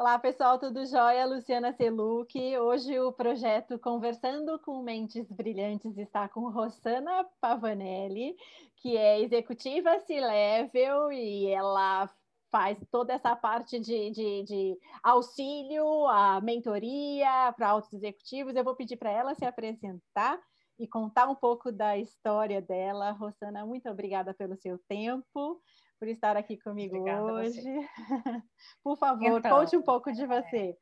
Olá, pessoal, tudo jóia? Luciana Seluc. Hoje o projeto Conversando com Mentes Brilhantes está com Rossana Pavanelli, que é executiva C-Level e ela faz toda essa parte de auxílio, a mentoria para altos executivos. Eu vou pedir para ela se apresentar e contar um pouco da história dela. Rossana, muito obrigada pelo seu tempo, por estar aqui comigo Obrigada a você. hoje. Por favor, Então, conte um pouco de você.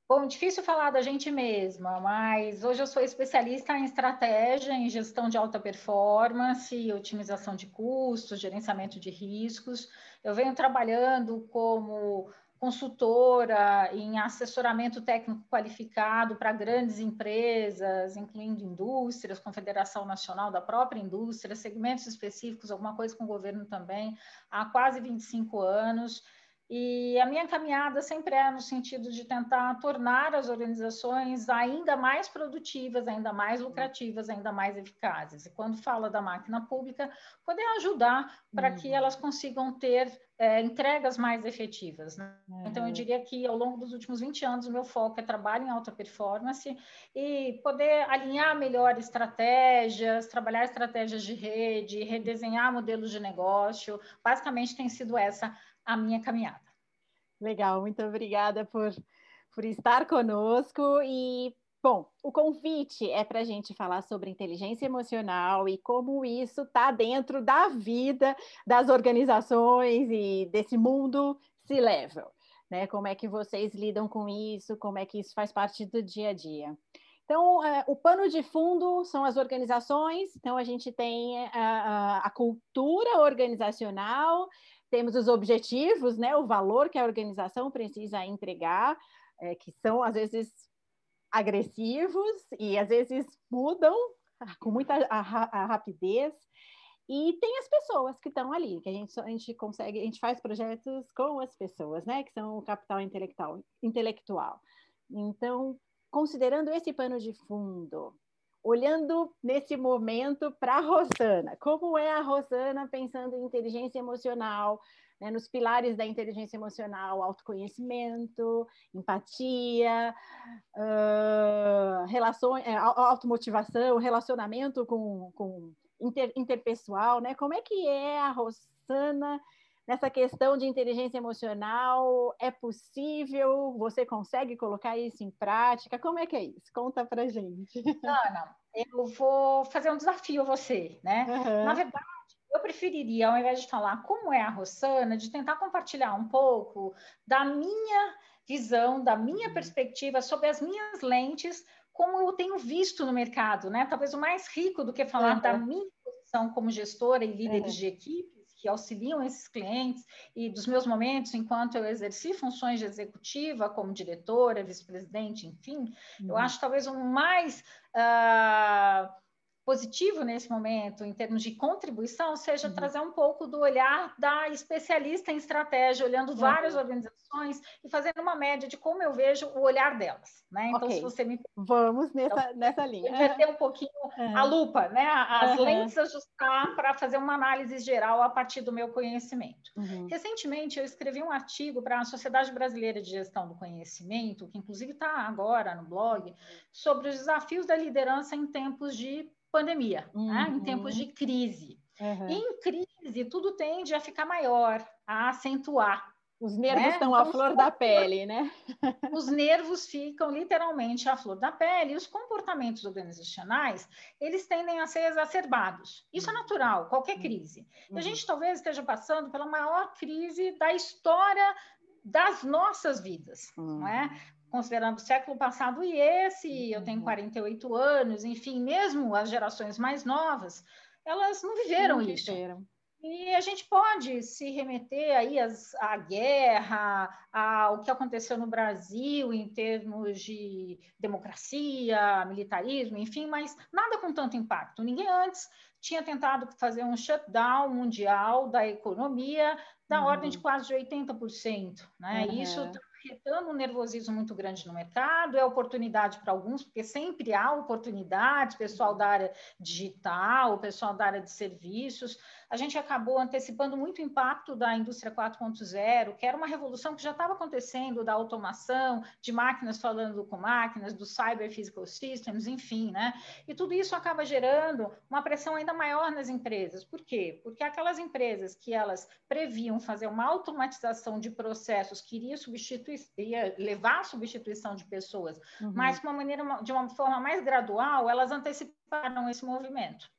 bom, difícil falar da gente mesma, mas hoje eu sou especialista em estratégia, em gestão de alta performance, otimização de custos, gerenciamento de riscos. Eu venho trabalhando como consultora em assessoramento técnico qualificado para grandes empresas, incluindo indústrias, Confederação Nacional da própria indústria, segmentos específicos, alguma coisa com o governo também, há quase 25 anos. E a minha caminhada sempre é no sentido de tentar tornar as organizações ainda mais produtivas, ainda mais lucrativas, ainda mais eficazes. E quando fala da máquina pública, poder ajudar para que elas consigam ter entregas mais efetivas, né? Então, eu diria que ao longo dos últimos 20 anos, o meu foco é trabalho em alta performance e poder alinhar melhor estratégias, trabalhar estratégias de rede, redesenhar modelos de negócio. Basicamente, tem sido essa a minha caminhada. Legal, muito obrigada por estar conosco. E, bom, o convite é para a gente falar sobre inteligência emocional e como isso está dentro da vida das organizações e desse mundo C-Level, né? Como é que vocês lidam com isso, como é que isso faz parte do dia a dia. Então, o pano de fundo são as organizações, então a gente tem a cultura organizacional, temos os objetivos, né, o valor que a organização precisa entregar, que são, às vezes, agressivos e, às vezes, mudam com muita rapidez. E tem as pessoas que estão ali, que a gente consegue, a gente faz projetos com as pessoas, né, que são o capital intelectual. Então, considerando esse pano de fundo, olhando nesse momento para a Rosana, como é a Rosana pensando em inteligência emocional, né, nos pilares da inteligência emocional, autoconhecimento, empatia, automotivação, relacionamento com interpessoal, né? Como é que é a Rosana nessa questão de inteligência emocional? É possível? Você consegue colocar isso em prática? Como é que é isso? Conta pra gente. Ana, eu vou fazer um desafio a você, né? Na verdade, eu preferiria, ao invés de falar como é a Rossana, de tentar compartilhar um pouco da minha visão, da minha perspectiva sobre as minhas lentes, como eu tenho visto no mercado, né? Talvez o mais rico do que falar da minha posição como gestora e líderes de equipes que auxiliam esses clientes e dos meus momentos enquanto eu exerci funções de executiva, como diretora, vice-presidente, enfim, eu acho talvez o mais positivo nesse momento, em termos de contribuição, seja trazer um pouco do olhar da especialista em estratégia, olhando várias organizações e fazendo uma média de como eu vejo o olhar delas, né? Então, se você me vamos nessa linha. Inverter um pouquinho a lupa, né? As lentes ajustar para fazer uma análise geral a partir do meu conhecimento. Recentemente, eu escrevi um artigo para a Sociedade Brasileira de Gestão do Conhecimento, que inclusive está agora no blog, sobre os desafios da liderança em tempos de pandemia, né? Em tempos de crise. E em crise, tudo tende a ficar maior, a acentuar. Os nervos né? estão Então, à flor da pele, né? Os nervos ficam literalmente à flor da pele e os comportamentos organizacionais, eles tendem a ser exacerbados. Isso é natural, qualquer crise. E a gente talvez esteja passando pela maior crise da história das nossas vidas, não é? Considerando o século passado e esse, eu tenho 48 anos, enfim, mesmo as gerações mais novas, elas não viveram isso. E a gente pode se remeter aí à guerra, ao que aconteceu no Brasil em termos de democracia, militarismo, enfim, mas nada com tanto impacto. Ninguém antes tinha tentado fazer um shutdown mundial da economia da ordem de quase de 80%, né? Isso está afetando um nervosismo muito grande no mercado, é oportunidade para alguns, porque sempre há oportunidades, pessoal da área digital, pessoal da área de serviços. A gente acabou antecipando muito o impacto da indústria 4.0, que era uma revolução que já estava acontecendo, da automação, de máquinas falando com máquinas, do Cyber Physical Systems, enfim, né? E tudo isso acaba gerando uma pressão ainda maior nas empresas. Por quê? Porque aquelas empresas que elas previam fazer uma automatização de processos que ia levar à substituição de pessoas, mas de uma forma mais gradual, elas anteciparam esse movimento.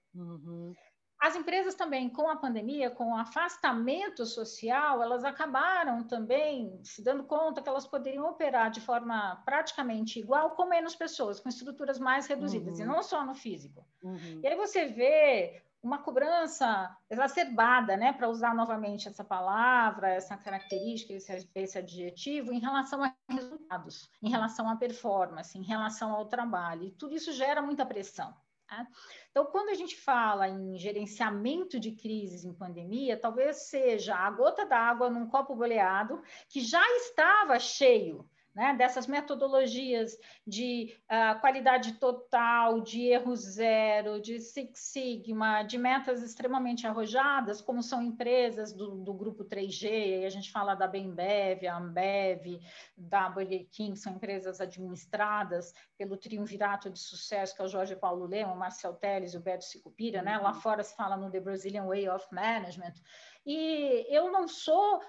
As empresas também, com a pandemia, com o afastamento social, elas acabaram também se dando conta que elas poderiam operar de forma praticamente igual, com menos pessoas, com estruturas mais reduzidas, e não só no físico. E aí você vê uma cobrança exacerbada, né, para usar novamente essa palavra, essa característica, esse adjetivo, em relação a resultados, em relação à performance, em relação ao trabalho. E tudo isso gera muita pressão. Né? Então, quando a gente fala em gerenciamento de crises em pandemia, talvez seja a gota d'água num copo boleado que já estava cheio, né, dessas metodologias de qualidade total, de erro zero, de Six Sigma, de metas extremamente arrojadas, como são empresas do grupo 3G, aí a gente fala da Bembev, a Ambev, da Burger King, são empresas administradas pelo triunvirato de sucesso, que é o Jorge Paulo Lemann, o Marcel Telles e o Beto Sicupira, né? Lá fora se fala no The Brazilian Way of Management, e eu não sou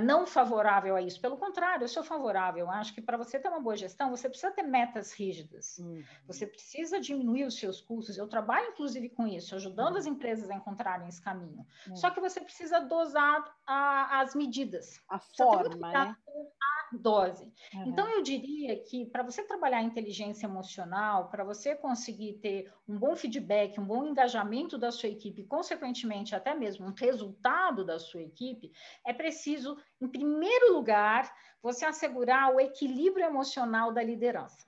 não favorável a isso. Pelo contrário, eu sou favorável. Eu acho que para você ter uma boa gestão, você precisa ter metas rígidas. Você precisa diminuir os seus custos. Eu trabalho, inclusive, com isso, ajudando as empresas a encontrarem esse caminho. Só que você precisa dosar as medidas. A forma, né? Dose. Então, eu diria que para você trabalhar a inteligência emocional, para você conseguir ter um bom feedback, um bom engajamento da sua equipe, consequentemente, até mesmo um resultado da sua equipe, é preciso, em primeiro lugar, você assegurar o equilíbrio emocional da liderança.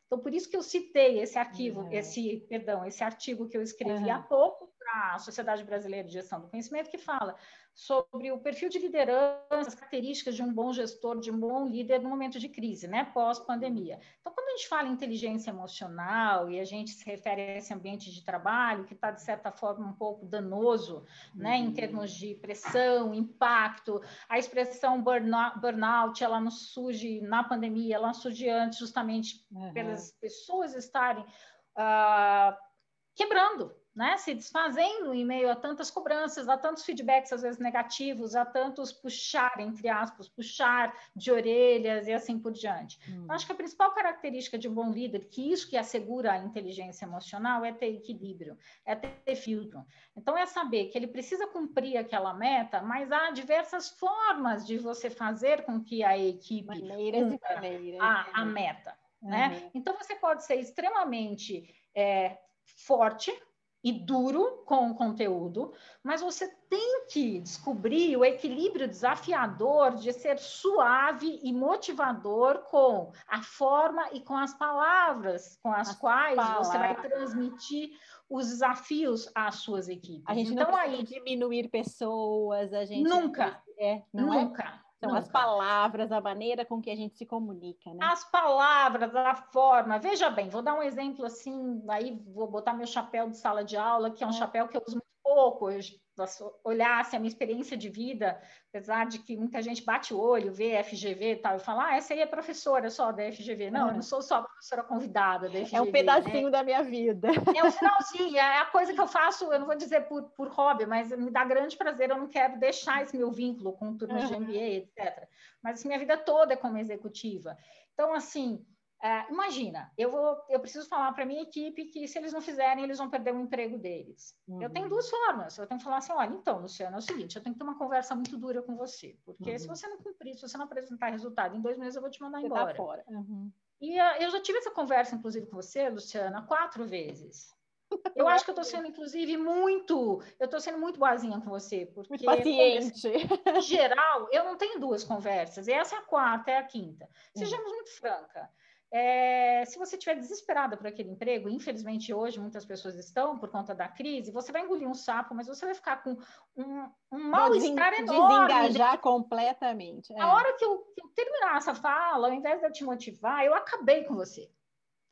Então, por isso que eu citei esse arquivo, esse artigo que eu escrevi há pouco para a Sociedade Brasileira de Gestão do Conhecimento, que fala sobre o perfil de liderança, as características de um bom gestor, de um bom líder no momento de crise, né, pós-pandemia. Então, quando a gente fala em inteligência emocional e a gente se refere a esse ambiente de trabalho que está, de certa forma, um pouco danoso, né, em termos de pressão, impacto, a expressão burnout, ela não surge na pandemia, ela surge antes justamente pelas pessoas estarem quebrando, né? Se desfazendo em meio a tantas cobranças, a tantos feedbacks, às vezes negativos, a tantos puxar, entre aspas, puxar de orelhas e assim por diante. Então, acho que a principal característica de um bom líder, que isso que assegura a inteligência emocional, é ter equilíbrio, é ter filtro. Então, é saber que ele precisa cumprir aquela meta, mas há diversas formas de você fazer com que a equipe cumpra a meta. Né? Então, você pode ser extremamente forte e duro com o conteúdo, mas você tem que descobrir o equilíbrio desafiador de ser suave e motivador com a forma e com as palavras com as quais você vai transmitir os desafios às suas equipes. A gente então, não precisa diminuir pessoas, a gente... Nunca. São as palavras, a maneira com que a gente se comunica, né? As palavras, a forma. Veja bem, vou dar um exemplo assim, aí vou botar meu chapéu de sala de aula, que é um chapéu que eu uso muito pouco. Olhasse a minha experiência de vida, apesar de que muita gente bate o olho, vê FGV e tal, e fala, essa aí é professora só da FGV. Não, eu não sou só professora convidada da FGV. É um pedacinho da minha vida. É um finalzinho, é a coisa que eu faço, eu não vou dizer por hobby, mas me dá grande prazer, eu não quero deixar esse meu vínculo com turmas de MBA, etc. Mas assim, minha vida toda é como executiva. Então, assim, imagina, eu preciso falar para a minha equipe que se eles não fizerem, eles vão perder o emprego deles. Eu tenho duas formas. Eu tenho que falar assim, olha, então, Luciana, é o seguinte, eu tenho que ter uma conversa muito dura com você, porque se você não cumprir, se você não apresentar resultado, em 2 meses eu vou te mandar embora. Tá fora. E eu já tive essa conversa, inclusive, com você, Luciana, 4 vezes. Eu acho que eu estou sendo, inclusive, muito boazinha com você, porque... Muito paciente. Em geral, eu não tenho 2 conversas, e essa é a 4ª, é a 5ª. Sejamos muito franca. se você estiver desesperada por aquele emprego, infelizmente hoje muitas pessoas estão por conta da crise, você vai engolir um sapo, mas você vai ficar com um mal-estar enorme. Desengajar completamente. A hora que eu terminar essa fala, ao invés de eu te motivar, eu acabei com você.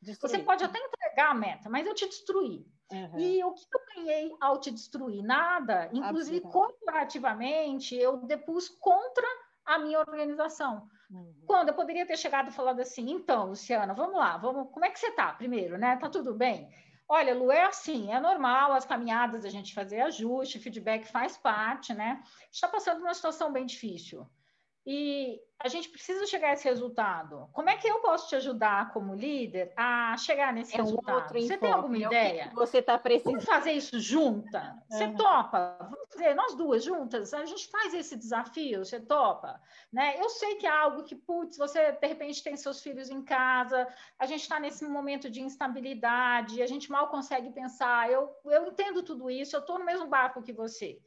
Destruir. Você pode até entregar a meta, mas eu te destruí. Uhum. E o que eu ganhei ao te destruir? Nada. Inclusive, corporativamente, eu depus contra a minha organização. Uhum. Quando eu poderia ter chegado e falado assim, então, Luciana, vamos lá, como é que você está primeiro, né? Tá tudo bem? Olha, Lu, é assim, é normal as caminhadas, a gente fazer ajuste, feedback faz parte, né? A gente está passando por uma situação bem difícil. E a gente precisa chegar a esse resultado. Como é que eu posso te ajudar como líder a chegar nesse resultado? Você tem alguma ideia? O que você está precisando? Vamos fazer isso junta? Você topa? Vamos fazer nós duas juntas? A gente faz esse desafio, você topa? Né? Eu sei que é algo que, putz, você de repente tem seus filhos em casa, a gente está nesse momento de instabilidade, a gente mal consegue pensar. Eu entendo tudo isso, eu estou no mesmo barco que você.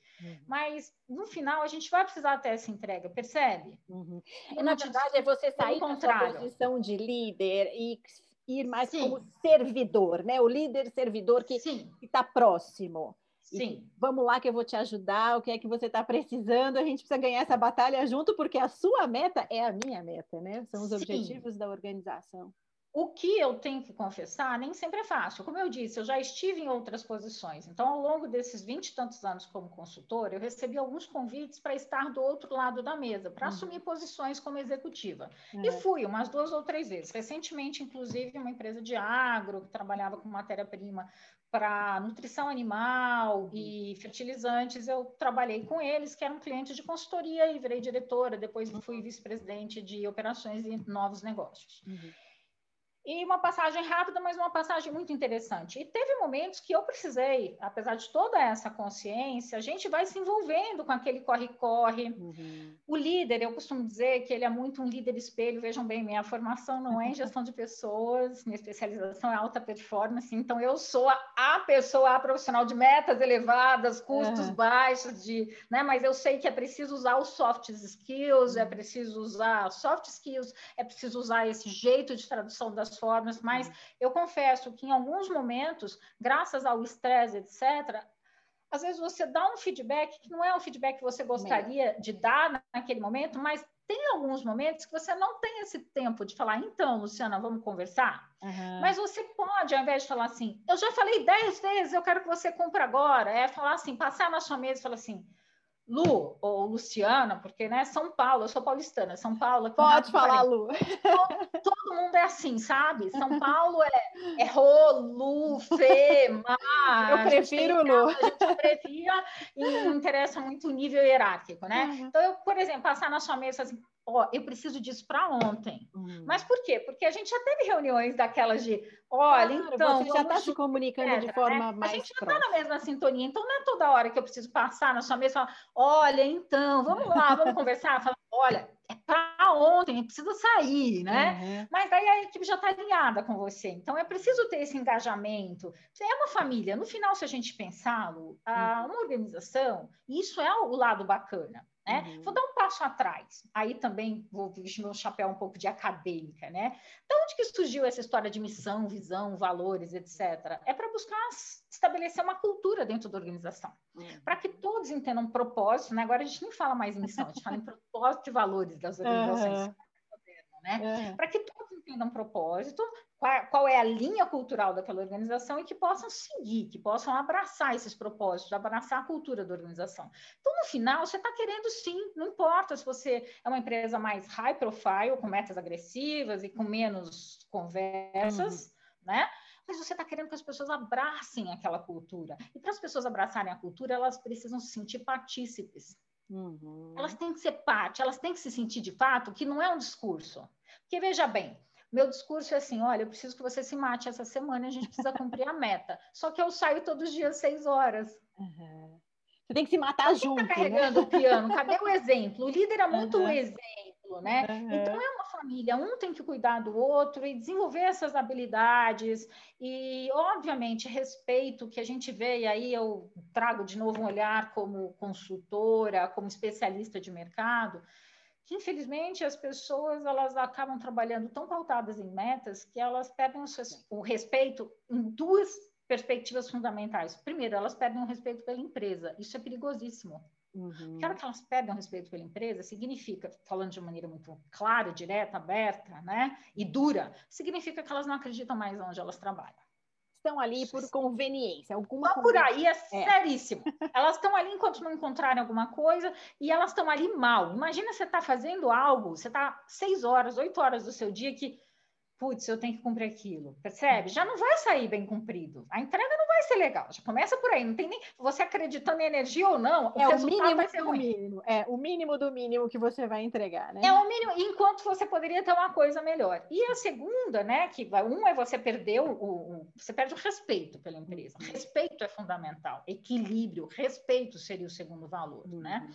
Mas, no final, a gente vai precisar ter essa entrega, percebe? Uhum. Na verdade, é você sair da sua posição de líder e ir mais como servidor, né? O líder servidor que está próximo. Sim. Vamos lá que eu vou te ajudar, o que é que você está precisando, a gente precisa ganhar essa batalha junto, porque a sua meta é a minha meta, né? São os objetivos da organização. O que eu tenho que confessar nem sempre é fácil. Como eu disse, eu já estive em outras posições. Então, ao longo desses 20 e tantos anos como consultora, eu recebi alguns convites para estar do outro lado da mesa, para assumir posições como executiva. E fui umas 2 ou 3 vezes. Recentemente, inclusive, uma empresa de agro, que trabalhava com matéria-prima para nutrição animal e fertilizantes, eu trabalhei com eles, que eram clientes de consultoria, e virei diretora, depois fui vice-presidente de operações e novos negócios. E uma passagem rápida, mas uma passagem muito interessante. E teve momentos que eu precisei, apesar de toda essa consciência, a gente vai se envolvendo com aquele corre-corre. O líder, eu costumo dizer que ele é muito um líder espelho. Vejam bem, minha formação não é em gestão de pessoas, minha especialização é alta performance, então eu sou a pessoa, a profissional de metas elevadas, custos baixos, né? Mas eu sei que é preciso usar os soft skills, é preciso usar soft skills, é preciso usar esse jeito de tradução das formas, mas eu confesso que em alguns momentos, graças ao estresse, etc., às vezes você dá um feedback que não é o feedback que você gostaria de dar naquele momento, mas tem alguns momentos que você não tem esse tempo de falar, então, Luciana, vamos conversar? Mas você pode, ao invés de falar assim, eu já falei 10 vezes, eu quero que você cumpra agora, falar assim, passar na sua mesa e falar assim, Lu, ou Luciana, porque, né, São Paulo, eu sou paulistana, São Paulo... Pode falar, Lu. Todo mundo é assim, sabe? São Paulo é Rô, Lu, Fê, Mar... Eu prefiro Lu. A gente abrevia e não interessa muito o nível hierárquico, né? Então, eu, por exemplo, passar na sua mesa assim, eu preciso disso para ontem. Mas por quê? Porque a gente já teve reuniões daquelas de, olha, então... Você já está se comunicando de forma mais A gente já está na mesma sintonia, então não é toda hora que eu preciso passar na sua mesa e falar, olha, então, vamos lá, vamos conversar. Fala, olha, é para ontem, precisa sair, né? Mas daí a equipe já está alinhada com você. Então, é preciso ter esse engajamento. É uma família. No final, se a gente pensar, Lu, uma organização, isso é o lado bacana. Né? Vou dar um passo atrás. Aí também vou vestir meu chapéu um pouco de acadêmica, né? Então, onde que surgiu essa história de missão, visão, valores, etc? É para buscar estabelecer uma cultura dentro da organização, para que todos entendam propósito, né? Agora a gente nem fala mais em missão, a gente fala em propósito e valores das organizações. Né? Para que todos entendam propósito, qual é a linha cultural daquela organização e que possam seguir, que possam abraçar esses propósitos, abraçar a cultura da organização. Então, no final, você está querendo sim, não importa se você é uma empresa mais high profile, com metas agressivas e com menos conversas, né? Mas você está querendo que as pessoas abracem aquela cultura. E para as pessoas abraçarem a cultura, elas precisam se sentir partícipes. Elas têm que ser parte, elas têm que se sentir de fato que não é um discurso. Porque, veja bem, meu discurso é assim, olha, eu preciso que você se mate essa semana, a gente precisa cumprir a meta. Só que eu saio todos os dias 6 horas. Você tem que se matar junto. Quem está carregando o piano? Cadê o exemplo? O líder é muito o exemplo, né? Então, é uma família, um tem que cuidar do outro e desenvolver essas habilidades e, obviamente, respeito que a gente vê, e aí eu trago de novo um olhar como consultora, como especialista de mercado, que, infelizmente, as pessoas elas acabam trabalhando tão pautadas em metas que elas perdem o respeito em duas perspectivas fundamentais. Primeiro, elas perdem o respeito pela empresa. Isso é perigosíssimo. Porque a hora que elas perdem o respeito pela empresa, significa, falando de maneira muito clara, direta, aberta, né, e dura, significa que elas não acreditam mais onde elas trabalham. Estão ali por conveniência. Só por aí é seríssimo. Elas estão ali enquanto não encontrarem alguma coisa e elas estão ali mal. Imagina você está fazendo algo, você está 6 horas, 8 horas do seu dia que, putz, eu tenho que cumprir aquilo, percebe? Já não vai sair bem cumprido. A entrega não vai ser legal. Já começa por aí. Não tem nem você acreditando em energia ou não, o resultado vai ser ruim. Mínimo. É o mínimo do mínimo que você vai entregar, né? É o mínimo, enquanto você poderia ter uma coisa melhor. E a segunda, né, que é você perder você perde o respeito pela empresa. Respeito é fundamental. Equilíbrio, respeito seria o segundo valor, né?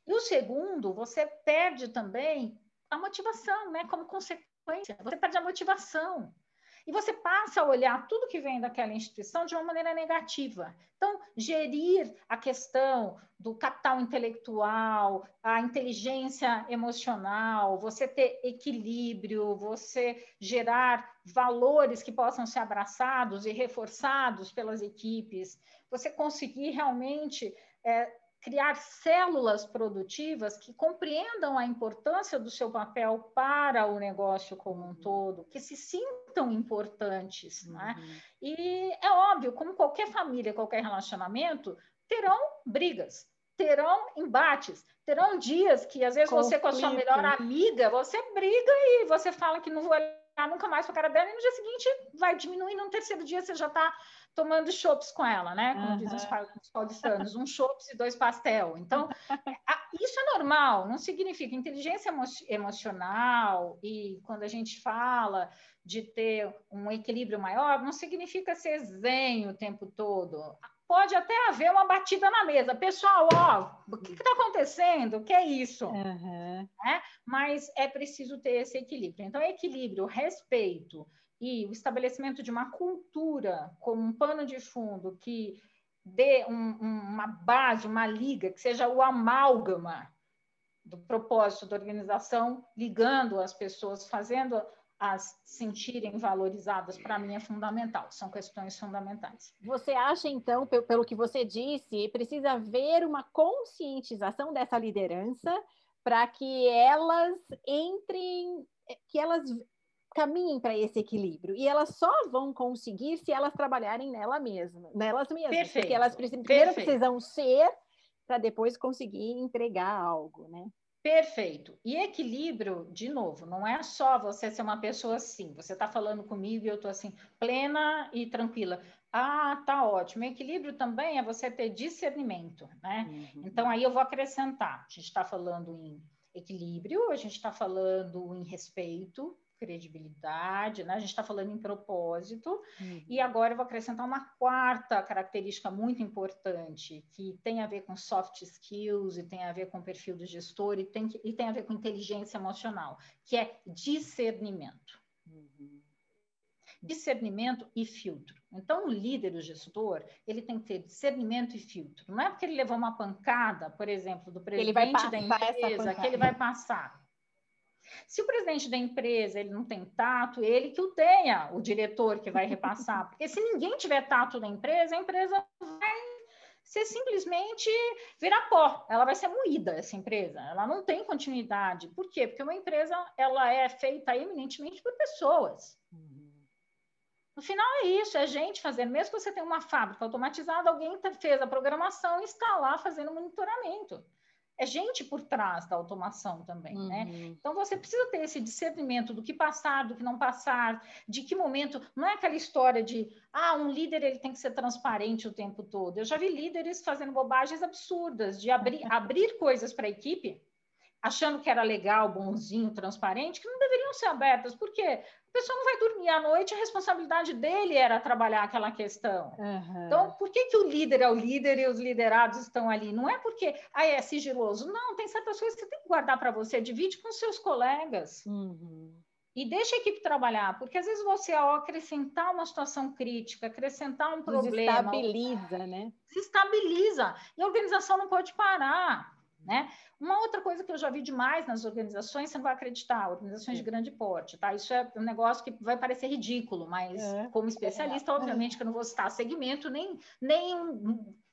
E o segundo, você perde também a motivação, né? Como consequência, você perde a motivação. E você passa a olhar tudo que vem daquela instituição de uma maneira negativa. Então, gerir a questão do capital intelectual, a inteligência emocional, você ter equilíbrio, você gerar valores que possam ser abraçados e reforçados pelas equipes, você conseguir realmente criar células produtivas que compreendam a importância do seu papel para o negócio como um todo, que se sintam importantes, né? E é óbvio, como qualquer família, qualquer relacionamento, terão brigas, terão embates, terão dias que às vezes você com a sua melhor amiga, você briga e você fala que não vai olhar nunca mais para a cara dela, e no dia seguinte vai diminuir, no terceiro dia você já está tomando chopps com ela, né? Como dizem os paulistanos, um chopps e 2 pastel. Então, isso é normal, não significa inteligência emocional, e quando a gente fala de ter um equilíbrio maior, não significa ser zen o tempo todo. Pode até haver uma batida na mesa. Pessoal, o que está acontecendo? O que é isso? Né? Mas é preciso ter esse equilíbrio. Então, equilíbrio, respeito e o estabelecimento de uma cultura como um pano de fundo que dê uma base, uma liga, que seja o amálgama do propósito da organização, ligando as pessoas, fazendo as sentirem valorizadas, para mim é fundamental, são questões fundamentais. Você acha, então, pelo que você disse, precisa haver uma conscientização dessa liderança para que elas entrem, que elas caminhem para esse equilíbrio, e elas só vão conseguir se elas trabalharem nelas mesmas, Perfeito. Porque elas primeiro precisam ser para depois conseguir entregar algo, né? Perfeito. E equilíbrio, de novo, não é só você ser uma pessoa assim, você está falando comigo e eu estou assim, plena e tranquila. Tá ótimo. Equilíbrio também é você ter discernimento, né? Então, aí eu vou acrescentar. A gente está falando em equilíbrio, a gente está falando em respeito, credibilidade, né? A gente está falando em propósito, e agora eu vou acrescentar uma quarta característica muito importante, que tem a ver com soft skills, e tem a ver com o perfil do gestor, e tem a ver com inteligência emocional, que é discernimento. Discernimento e filtro. Então, o líder, o gestor, ele tem que ter discernimento e filtro. Não é porque ele levou uma pancada, por exemplo, do presidente da empresa, que ele vai passar. Se o presidente da empresa ele não tem tato, ele que o tenha, o diretor que vai repassar. Porque se ninguém tiver tato na empresa, a empresa vai ser simplesmente virar pó. Ela vai ser moída, essa empresa. Ela não tem continuidade. Por quê? Porque uma empresa ela é feita eminentemente por pessoas. No final é isso, é gente fazendo. Mesmo que você tenha uma fábrica automatizada, alguém fez a programação e está lá fazendo monitoramento. É gente por trás da automação também, né? Então, você precisa ter esse discernimento do que passar, do que não passar, de que momento... Não é aquela história de, um líder ele tem que ser transparente o tempo todo. Eu já vi líderes fazendo bobagens absurdas, de abrir coisas para a equipe, achando que era legal, bonzinho, transparente, que não deveriam ser abertas. Por quê? A pessoa não vai dormir à noite, a responsabilidade dele era trabalhar aquela questão. Então, por que o líder é o líder e os liderados estão ali? Não é porque é sigiloso. Não, tem certas coisas que você tem que guardar para você, divide com seus colegas. E deixa a equipe trabalhar, porque às vezes você, ao acrescentar uma situação crítica, acrescentar um problema... Desestabiliza, né? Desestabiliza. E a organização não pode parar. né? Uma outra coisa que eu já vi demais nas organizações, você não vai acreditar, organizações de grande porte, tá? Isso é um negócio que vai parecer ridículo, mas como especialista, obviamente que eu não vou citar segmento,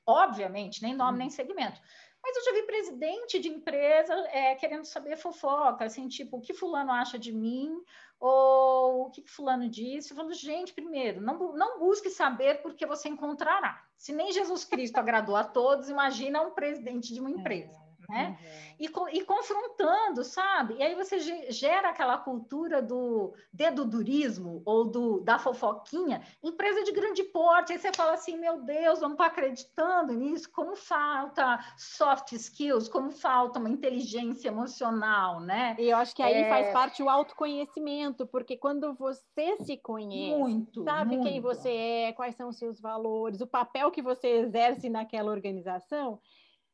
obviamente, nem nome, nem segmento. Mas eu já vi presidente de empresa querendo saber fofoca, assim, tipo, o que fulano acha de mim, ou o que fulano disse. Eu falo, gente, primeiro, não busque saber porque você encontrará. Se nem Jesus Cristo agradou a todos, imagina um presidente de uma empresa. Né? E confrontando, sabe? E aí você gera aquela cultura do dedo-durismo ou da fofoquinha, empresa de grande porte, aí você fala assim, meu Deus, eu não estou acreditando nisso, como falta soft skills, como falta uma inteligência emocional, né? E eu acho que aí faz parte o autoconhecimento, porque quando você se conhece, sabe quem você é, quais são os seus valores, o papel que você exerce naquela organização,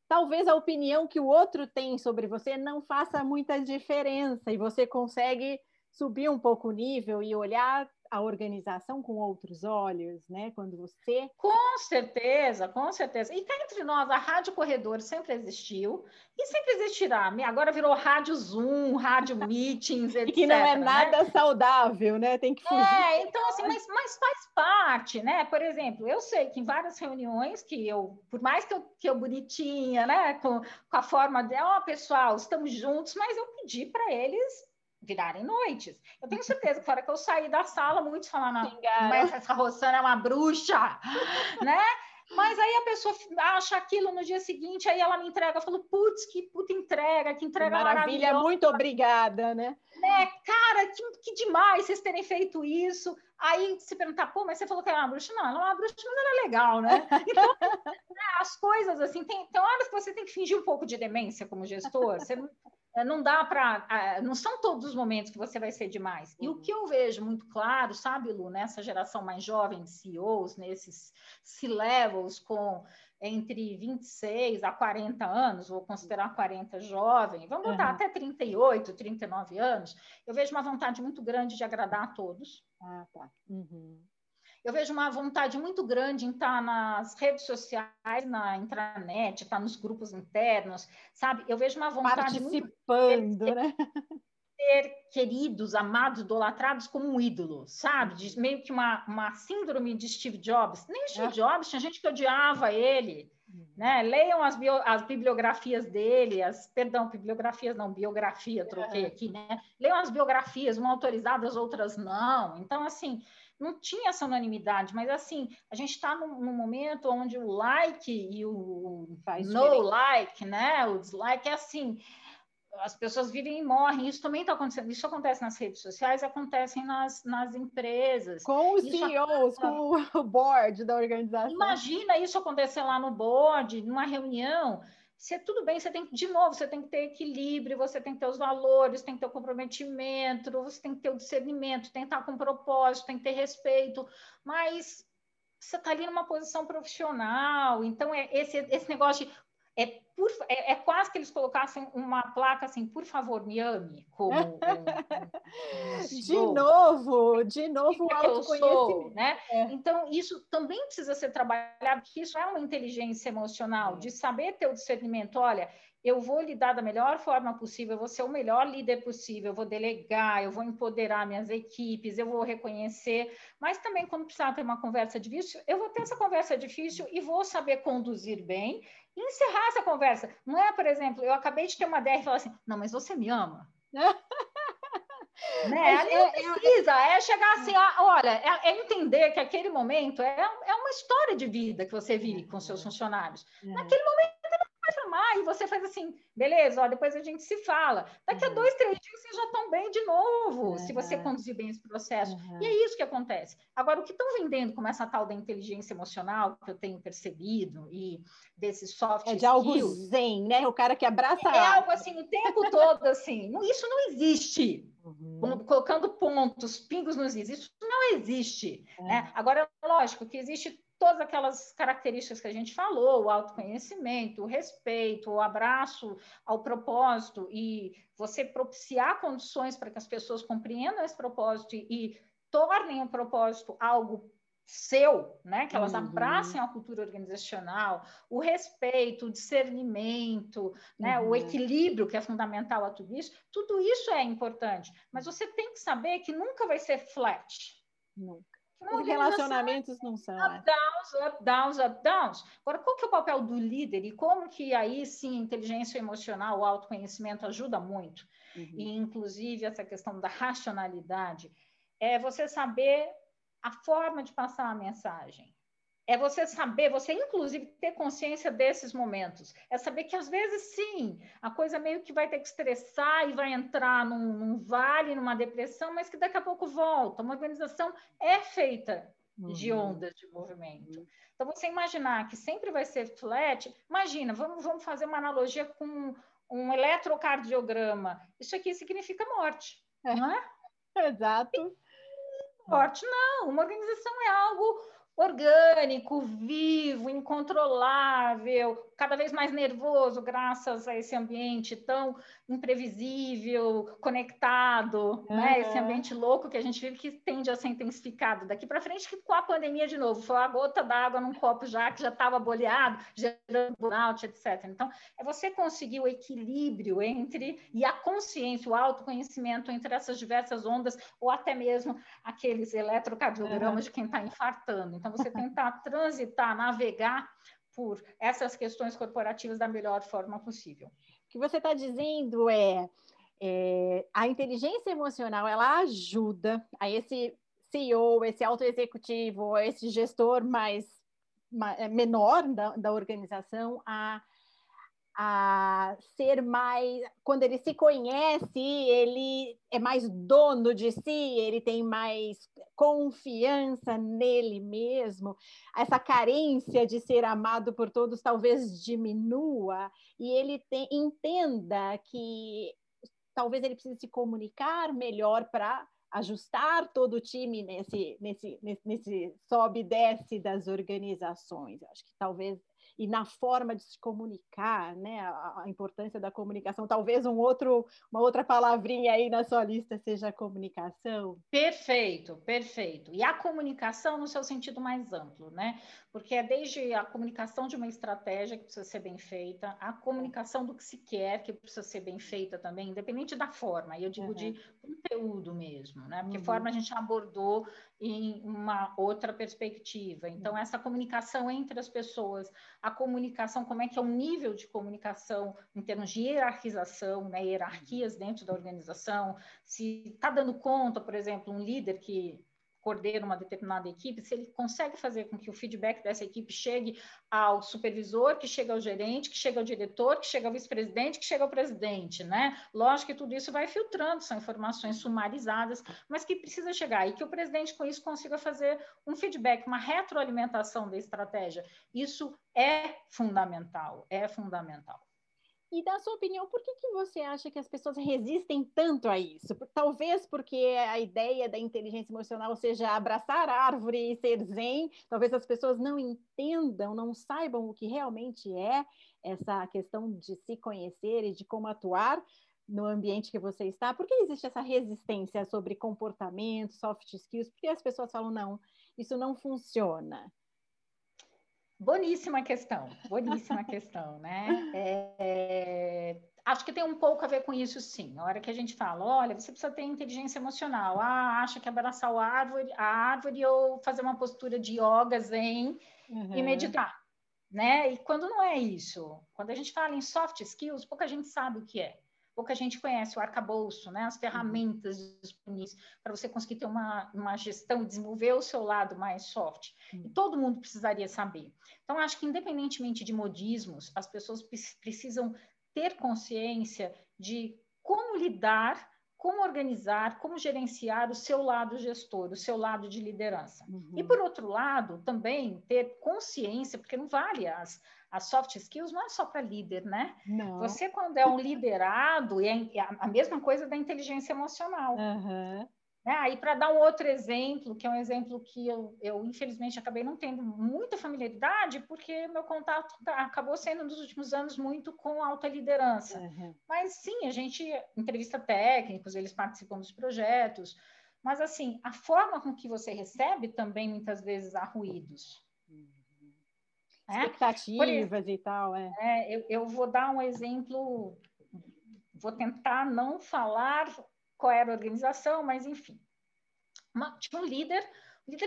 talvez a opinião que o outro tem sobre você não faça muita diferença e você consegue subir um pouco o nível e olhar a organização com outros olhos, né? Quando você... Com certeza, com certeza. E cá entre nós, a Rádio Corredor sempre existiu e sempre existirá. Agora virou Rádio Zoom, Rádio Meetings, etc. E que não é nada saudável, né? Tem que fugir. Então, assim, mas faz parte, né? Por exemplo, eu sei que em várias reuniões que por mais que eu bonitinha, né? Com a forma de, pessoal, estamos juntos, mas eu pedi para eles virarem noites. Eu tenho certeza que na hora que eu saí da sala, muitos falaram, mas essa Rossana é uma bruxa, né? Mas aí a pessoa acha aquilo no dia seguinte, aí ela me entrega, eu falo, putz, que puta entrega, que entrega maravilha, muito obrigada, né? Cara, que demais vocês terem feito isso. Aí se perguntar, pô, mas você falou que ela é uma bruxa? Não, ela é uma bruxa, mas ela é legal, né? Então, as coisas assim, tem horas que você tem que fingir um pouco de demência como gestor, você não dá para. Não são todos os momentos que você vai ser demais. E o que eu vejo muito claro, sabe, Lu, nessa geração mais jovem de CEOs, nesses C-levels com entre 26 a 40 anos, vou considerar 40 jovem, vamos botar até 38, 39 anos, eu vejo uma vontade muito grande de agradar a todos. Eu vejo uma vontade muito grande em estar nas redes sociais, na intranet, estar nos grupos internos, sabe? Eu vejo uma vontade participando, muito né? Ser queridos, amados, idolatrados como um ídolo, sabe? Meio que uma síndrome de Steve Jobs. Nem Steve Jobs, tinha gente que odiava ele, né? Leiam as bibliografias dele, bibliografias não, biografia, troquei aqui, né? Leiam as biografias, umas autorizadas, outras não. Então, assim, não tinha essa unanimidade, mas assim, a gente está num momento onde o like e o no like, né? O dislike é assim, as pessoas vivem e morrem. Isso também está acontecendo. Isso acontece nas redes sociais, acontece nas empresas. Com os CEOs, com o board da organização. Imagina isso acontecer lá no board, numa reunião. Tudo bem, você tem que ter equilíbrio, você tem que ter os valores, tem que ter o comprometimento, você tem que ter o discernimento, tem que estar com propósito, tem que ter respeito, mas você está ali numa posição profissional, então esse negócio de é quase que eles colocassem uma placa assim, por favor, me ame, como de novo o autoconhecimento. Né? Então, isso também precisa ser trabalhado, porque isso é uma inteligência emocional, de saber ter o discernimento, olha, eu vou lidar da melhor forma possível, eu vou ser o melhor líder possível, eu vou delegar, eu vou empoderar minhas equipes, eu vou reconhecer, mas também quando precisar ter uma conversa difícil, eu vou ter essa conversa difícil e vou saber conduzir bem e encerrar essa conversa. Não é, por exemplo, eu acabei de ter uma DR e falar assim, não, mas você me ama? Né? Ali não precisa, chegar assim, olha, entender que aquele momento é uma história de vida que você vive com seus funcionários. Naquele momento vai chamar e você faz assim, beleza, depois a gente se fala. Daqui a 2, 3 dias vocês já estão bem de novo, se você conduzir bem esse processo. E é isso que acontece. Agora, o que estão vendendo como essa tal da inteligência emocional, que eu tenho percebido, e desses soft skills... de algo zen, né? O cara que abraça... algo assim, o tempo todo, assim. Isso não existe. Colocando pontos, pingos nos is. Isso não existe. Né? Agora, lógico que existe todas aquelas características que a gente falou, o autoconhecimento, o respeito, o abraço ao propósito e você propiciar condições para que as pessoas compreendam esse propósito e tornem o propósito algo seu, né? Que elas abracem a cultura organizacional, o respeito, o discernimento, né? O equilíbrio que é fundamental a tudo isso é importante. Mas você tem que saber que nunca vai ser flat. Nunca. Os relacionamentos não são up, downs, up, downs, up, downs. Agora, qual que é o papel do líder e como que aí sim a inteligência emocional, o autoconhecimento ajuda muito? E inclusive essa questão da racionalidade é você saber a forma de passar a mensagem. É você saber, você inclusive ter consciência desses momentos. É saber que às vezes sim, a coisa meio que vai ter que estressar e vai entrar num vale, numa depressão, mas que daqui a pouco volta. Uma organização é feita de ondas de movimento. Então, você imaginar que sempre vai ser flat, imagina, vamos fazer uma analogia com um eletrocardiograma. Isso aqui significa morte, não é? Exato. Morte, não. Uma organização é algo orgânico, vivo, incontrolável, cada vez mais nervoso, graças a esse ambiente tão imprevisível, conectado, né? Esse ambiente louco que a gente vive, que tende a ser intensificado daqui para frente, que com a pandemia, de novo, foi a gota d'água num copo já que já estava boleado, gerando burnout, etc. Então, é você conseguir o equilíbrio entre, e a consciência, o autoconhecimento entre essas diversas ondas, ou até mesmo aqueles eletrocardiogramas de quem está infartando. Então, você tentar transitar, navegar por essas questões corporativas da melhor forma possível. O que você está dizendo a inteligência emocional, ela ajuda a esse CEO, esse autoexecutivo, esse gestor menor da organização a ser mais, quando ele se conhece, ele é mais dono de si, ele tem mais confiança nele mesmo, essa carência de ser amado por todos talvez diminua, e ele entenda que talvez ele precise se comunicar melhor para ajustar todo o time nesse sobe e desce das organizações. Acho que talvez, e na forma de se comunicar, né, a importância da comunicação, talvez uma outra palavrinha aí na sua lista seja a comunicação. Perfeito, perfeito. E a comunicação no seu sentido mais amplo, né? Porque é desde a comunicação de uma estratégia que precisa ser bem feita, a comunicação do que se quer, que precisa ser bem feita também, independente da forma, e eu digo de conteúdo mesmo, né? Porque forma a gente abordou em uma outra perspectiva. Então, essa comunicação entre as pessoas, a comunicação, como é que é o nível de comunicação em termos de hierarquização, né? Hierarquias dentro da organização, se está dando conta, por exemplo, um líder que coordena uma determinada equipe, se ele consegue fazer com que o feedback dessa equipe chegue ao supervisor, que chega ao gerente, que chega ao diretor, que chega ao vice-presidente, que chega ao presidente, né? Lógico que tudo isso vai filtrando, são informações sumarizadas, mas que precisa chegar, e que o presidente com isso consiga fazer um feedback, uma retroalimentação da estratégia. Isso é fundamental, é fundamental. E, na sua opinião, por que você acha que as pessoas resistem tanto a isso? Talvez porque a ideia da inteligência emocional seja abraçar a árvore e ser zen. Talvez as pessoas não entendam, não saibam o que realmente é essa questão de se conhecer e de como atuar no ambiente que você está. Por que existe essa resistência sobre comportamento, soft skills? Por que as pessoas falam, não, isso não funciona? Boníssima questão, né? Acho que tem um pouco a ver com isso, sim. Na hora que a gente fala, olha, você precisa ter inteligência emocional. Acha que abraçar a árvore ou fazer uma postura de yoga, zen e meditar, né? E quando não é isso, quando a gente fala em soft skills, pouca gente sabe o que é. Pouca gente conhece o arcabouço, né? As ferramentas disponíveis para você conseguir ter uma gestão, desenvolver o seu lado mais soft. E todo mundo precisaria saber. Então, acho que independentemente de modismos, as pessoas precisam ter consciência de como lidar, como organizar, como gerenciar o seu lado gestor, o seu lado de liderança. E, por outro lado, também ter consciência, porque não vale as soft skills não é só para líder, né? Não. Você, quando é um liderado, é a mesma coisa da inteligência emocional. Aí, para dar um outro exemplo, que é um exemplo que eu infelizmente acabei não tendo muita familiaridade, porque meu contato acabou sendo nos últimos anos muito com alta liderança. Mas sim, a gente entrevista técnicos, eles participam dos projetos. mas assim, a forma com que você recebe também muitas vezes há ruídos. Expectativas e tal, eu vou dar um exemplo, vou tentar não falar qual era a organização, mas enfim. Tinha um líder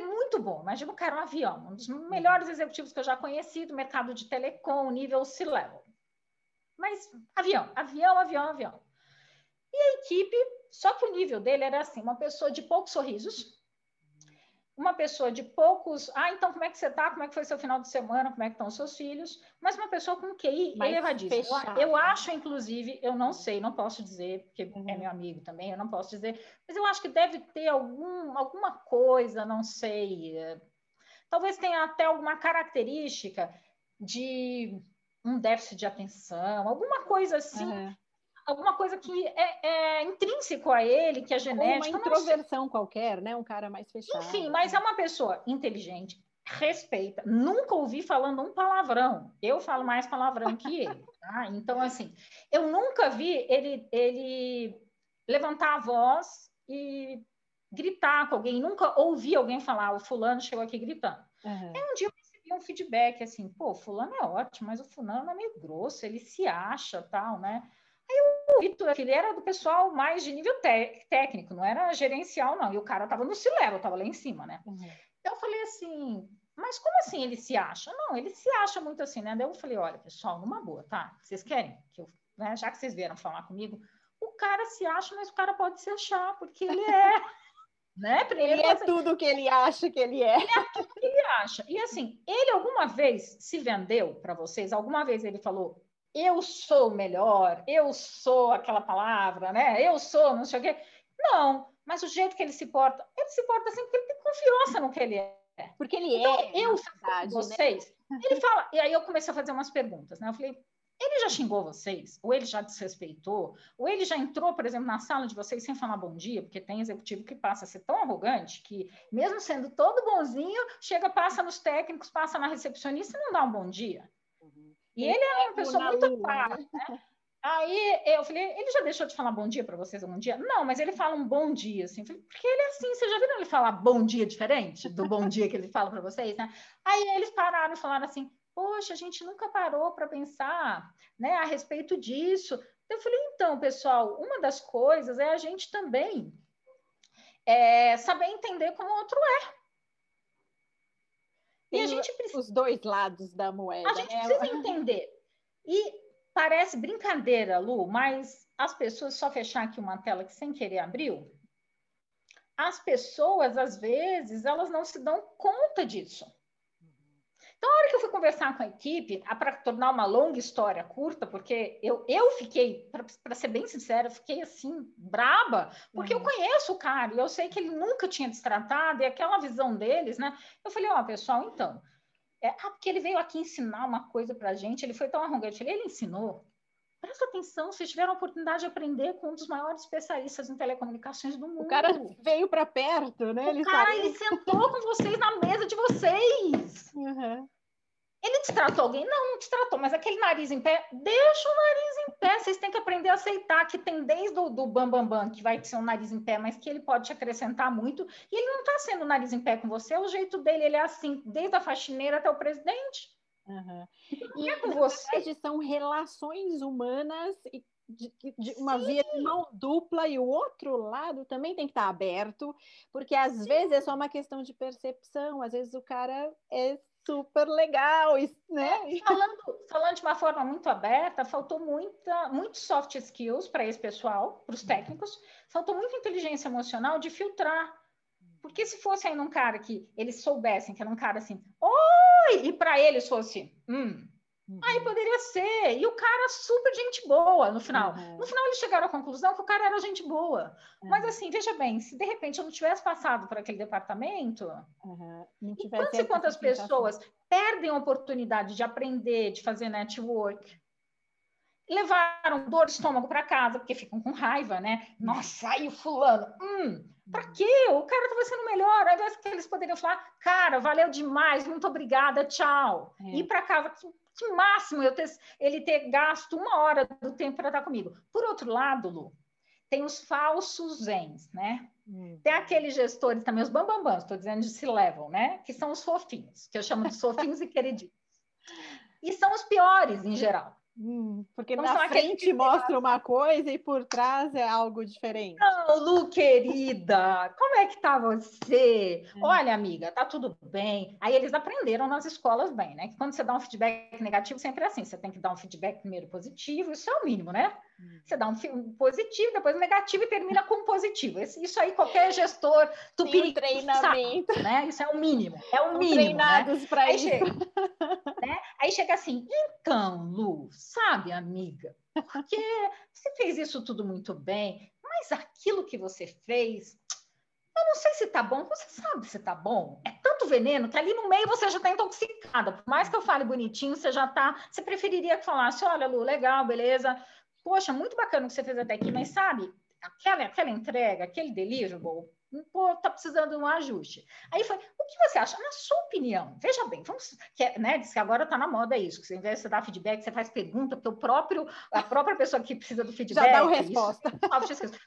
muito bom, imagina o cara, um avião, um dos melhores executivos que eu já conheci do mercado de telecom, nível C-level. Mas avião. E a equipe, só que o nível dele era assim, uma pessoa de poucos sorrisos, uma pessoa de poucos, então como é que você está? Como é que foi seu final de semana? Como é que estão os seus filhos? Mas uma pessoa com QI elevadíssimo. Eu acho, inclusive, eu não sei, não posso dizer, porque é meu amigo também, eu não posso dizer, mas eu acho que deve ter alguma coisa, não sei, talvez tenha até alguma característica de um déficit de atenção, alguma coisa assim, alguma coisa que é intrínseco a ele, que é genética. Ou uma introversão qualquer, né? Um cara mais fechado. Enfim, mas é uma pessoa inteligente, respeita. Nunca ouvi falando um palavrão. Eu falo mais palavrão que ele. Tá? Então, assim, eu nunca vi ele levantar a voz e gritar com alguém. Nunca ouvi alguém falar, o fulano chegou aqui gritando. Um dia eu recebi um feedback assim, pô, fulano é ótimo, mas o fulano é meio grosso, ele se acha, tal, né? Ele era do pessoal mais de nível técnico, não era gerencial, não. E o cara estava no C-level, estava lá em cima, né? Eu falei assim, mas como assim ele se acha? Não, ele se acha muito assim, né? Daí eu falei, olha, pessoal, numa boa, tá? Vocês querem que eu, né? Já que vocês vieram falar comigo, o cara se acha, mas o cara pode se achar, porque ele é, né? Primeiro ele é tudo que ele acha que ele é. Ele é tudo que ele acha. E assim, ele alguma vez se vendeu para vocês? Alguma vez ele falou, eu sou o melhor, eu sou aquela palavra, né? Eu sou, não sei o quê. Não, mas o jeito que ele se porta assim porque ele tem confiança no que ele é. Porque ele então, é, eu com vocês, né? Ele fala, e aí eu comecei a fazer umas perguntas, né? Eu falei, ele já xingou vocês? Ou ele já desrespeitou? Ou ele já entrou, por exemplo, na sala de vocês sem falar bom dia? Porque tem executivo que passa a ser tão arrogante que, mesmo sendo todo bonzinho, chega, passa nos técnicos, passa na recepcionista e não dá um bom dia. E ele é uma pessoa muito ocupada, né? Aí eu falei, ele já deixou de falar bom dia para vocês algum dia? Não, mas ele fala um bom dia, assim. Falei, porque ele é assim, vocês já viram ele falar bom dia diferente do bom dia que ele fala para vocês, né? Aí eles pararam e falaram assim, poxa, a gente nunca parou para pensar, né, a respeito disso. Eu falei, então, pessoal, uma das coisas é a gente também saber entender como o outro é. E a gente precisa... Os dois lados da moeda. A gente precisa entender. E parece brincadeira, Lu, mas as pessoas, só fechar aqui uma tela que sem querer abriu, as pessoas, às vezes, elas não se dão conta disso. Então, a hora que eu fui conversar com a equipe, para tornar uma longa história curta, porque eu fiquei, para ser bem sincera, eu fiquei assim, braba, porque eu conheço o cara, e eu sei que ele nunca tinha destratado, e aquela visão deles, né? Eu falei, pessoal, então, porque ele veio aqui ensinar uma coisa para a gente, ele foi tão arrogante, ele ensinou. Presta atenção, vocês tiveram a oportunidade de aprender com um dos maiores especialistas em telecomunicações do mundo. O cara veio para perto, né? Ele sentou com vocês na mesa de vocês. Ele destratou alguém? Não destratou, mas aquele nariz em pé, deixa o nariz em pé. Vocês têm que aprender a aceitar que tem desde do bam, que vai ser um nariz em pé, mas que ele pode te acrescentar muito. E ele não está sendo nariz em pé com você, é o jeito dele, ele é assim, desde a faxineira até o presidente. E com você são relações humanas de uma via de mão dupla, e o outro lado também tem que estar aberto, porque às vezes é só uma questão de percepção, às vezes o cara é super legal, né? Falando de uma forma muito aberta, faltou muito soft skills para esse pessoal, para os técnicos, faltou muita inteligência emocional de filtrar. Porque se fosse ainda um cara que eles soubessem que era um cara assim, oi, e para eles fosse, aí poderia ser. E o cara super gente boa no final. No final eles chegaram à conclusão que o cara era gente boa. Mas assim, veja bem, se de repente eu não tivesse passado por aquele departamento, quantas e quantas pessoas perdem a oportunidade de aprender, de fazer network, levaram dor de estômago para casa, porque ficam com raiva, né? Nossa, aí o fulano, para quê? O cara estava sendo melhor, ao invés que eles poderiam falar, cara, valeu demais, muito obrigada, tchau. Ir para casa, que máximo ele ter gasto 1 hora do tempo para estar comigo. Por outro lado, Lu, tem os falsos zens, né? Tem aqueles gestores também, os bambambãs, estou dizendo de C-level, né? Que são os fofinhos, que eu chamo de fofinhos e queridinhos. E são os piores, em geral. Porque então, na frente mostra uma coisa e por trás é algo diferente. Não, Lu, querida, como é que tá você? Olha, amiga, tá tudo bem. Aí eles aprenderam nas escolas bem, né? Que quando você dá um feedback negativo, sempre é assim. Você tem que dar um feedback primeiro positivo, isso é o mínimo, né? Você dá um positivo, depois um negativo e termina com um positivo. Isso aí qualquer gestor tupiniquim treinamento, sabe, né? Isso é o mínimo. É o mínimo, treinados, né? Para isso. Né? Aí chega assim, então, Lu, sabe, amiga, porque você fez isso tudo muito bem, mas aquilo que você fez, eu não sei se tá bom, você sabe se tá bom. É tanto veneno que ali no meio você já tá intoxicada. Por mais que eu fale bonitinho, você preferiria que falasse, olha, Lu, legal, beleza, poxa, muito bacana o que você fez até aqui, mas sabe, aquela entrega, aquele deliverable, pô, tá precisando de um ajuste. Aí foi, o que você acha? Na sua opinião, veja bem, vamos, né, diz que agora tá na moda isso, que ao invés de você dar feedback, você faz pergunta, porque a própria pessoa que precisa do feedback... Já dá a resposta.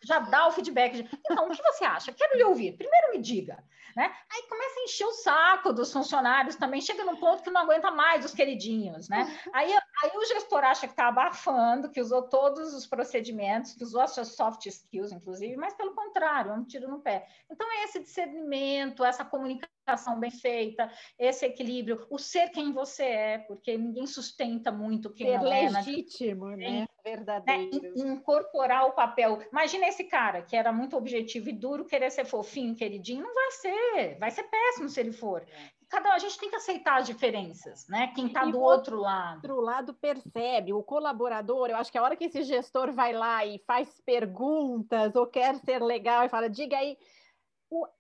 Já dá o feedback. Então, o que você acha? Quero lhe ouvir. Primeiro me diga. Né? Aí começa a encher o saco dos funcionários também, chega num ponto que não aguenta mais os queridinhos. Né? Aí o gestor acha que está abafando, que usou todos os procedimentos, que usou as suas soft skills, inclusive, mas pelo contrário, é um tiro no pé. Então, é esse discernimento, essa comunicação bem feita, esse equilíbrio, o ser quem você é, porque ninguém sustenta muito quem ser não é. Legítimo, né? Verdadeiro. Né? Incorporar o papel. Imagina esse cara que era muito objetivo e duro, querer ser fofinho, queridinho, não vai ser péssimo se ele for. A gente tem que aceitar as diferenças, né? Quem está do outro lado. O outro lado percebe, o colaborador, eu acho que a hora que esse gestor vai lá e faz perguntas ou quer ser legal e fala, diga aí,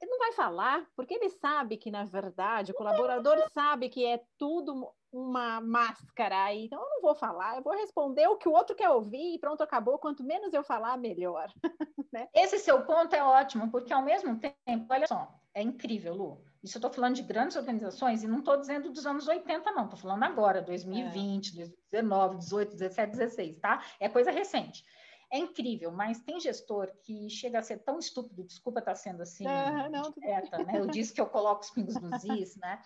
ele não vai falar, porque ele sabe que, na verdade, o colaborador sabe que é tudo uma máscara, então eu não vou falar, eu vou responder o que o outro quer ouvir e pronto, acabou, quanto menos eu falar, melhor. Né? Esse seu ponto é ótimo, porque ao mesmo tempo, olha só, é incrível, Lu, isso eu estou falando de grandes organizações e não estou dizendo dos anos 80, não, estou falando agora, 2020, 2019, 18, 17, 16, tá? É coisa recente. É incrível, mas tem gestor que chega a ser tão estúpido, desculpa estar sendo assim, direta, né? Eu disse que eu coloco os pingos nos is, né?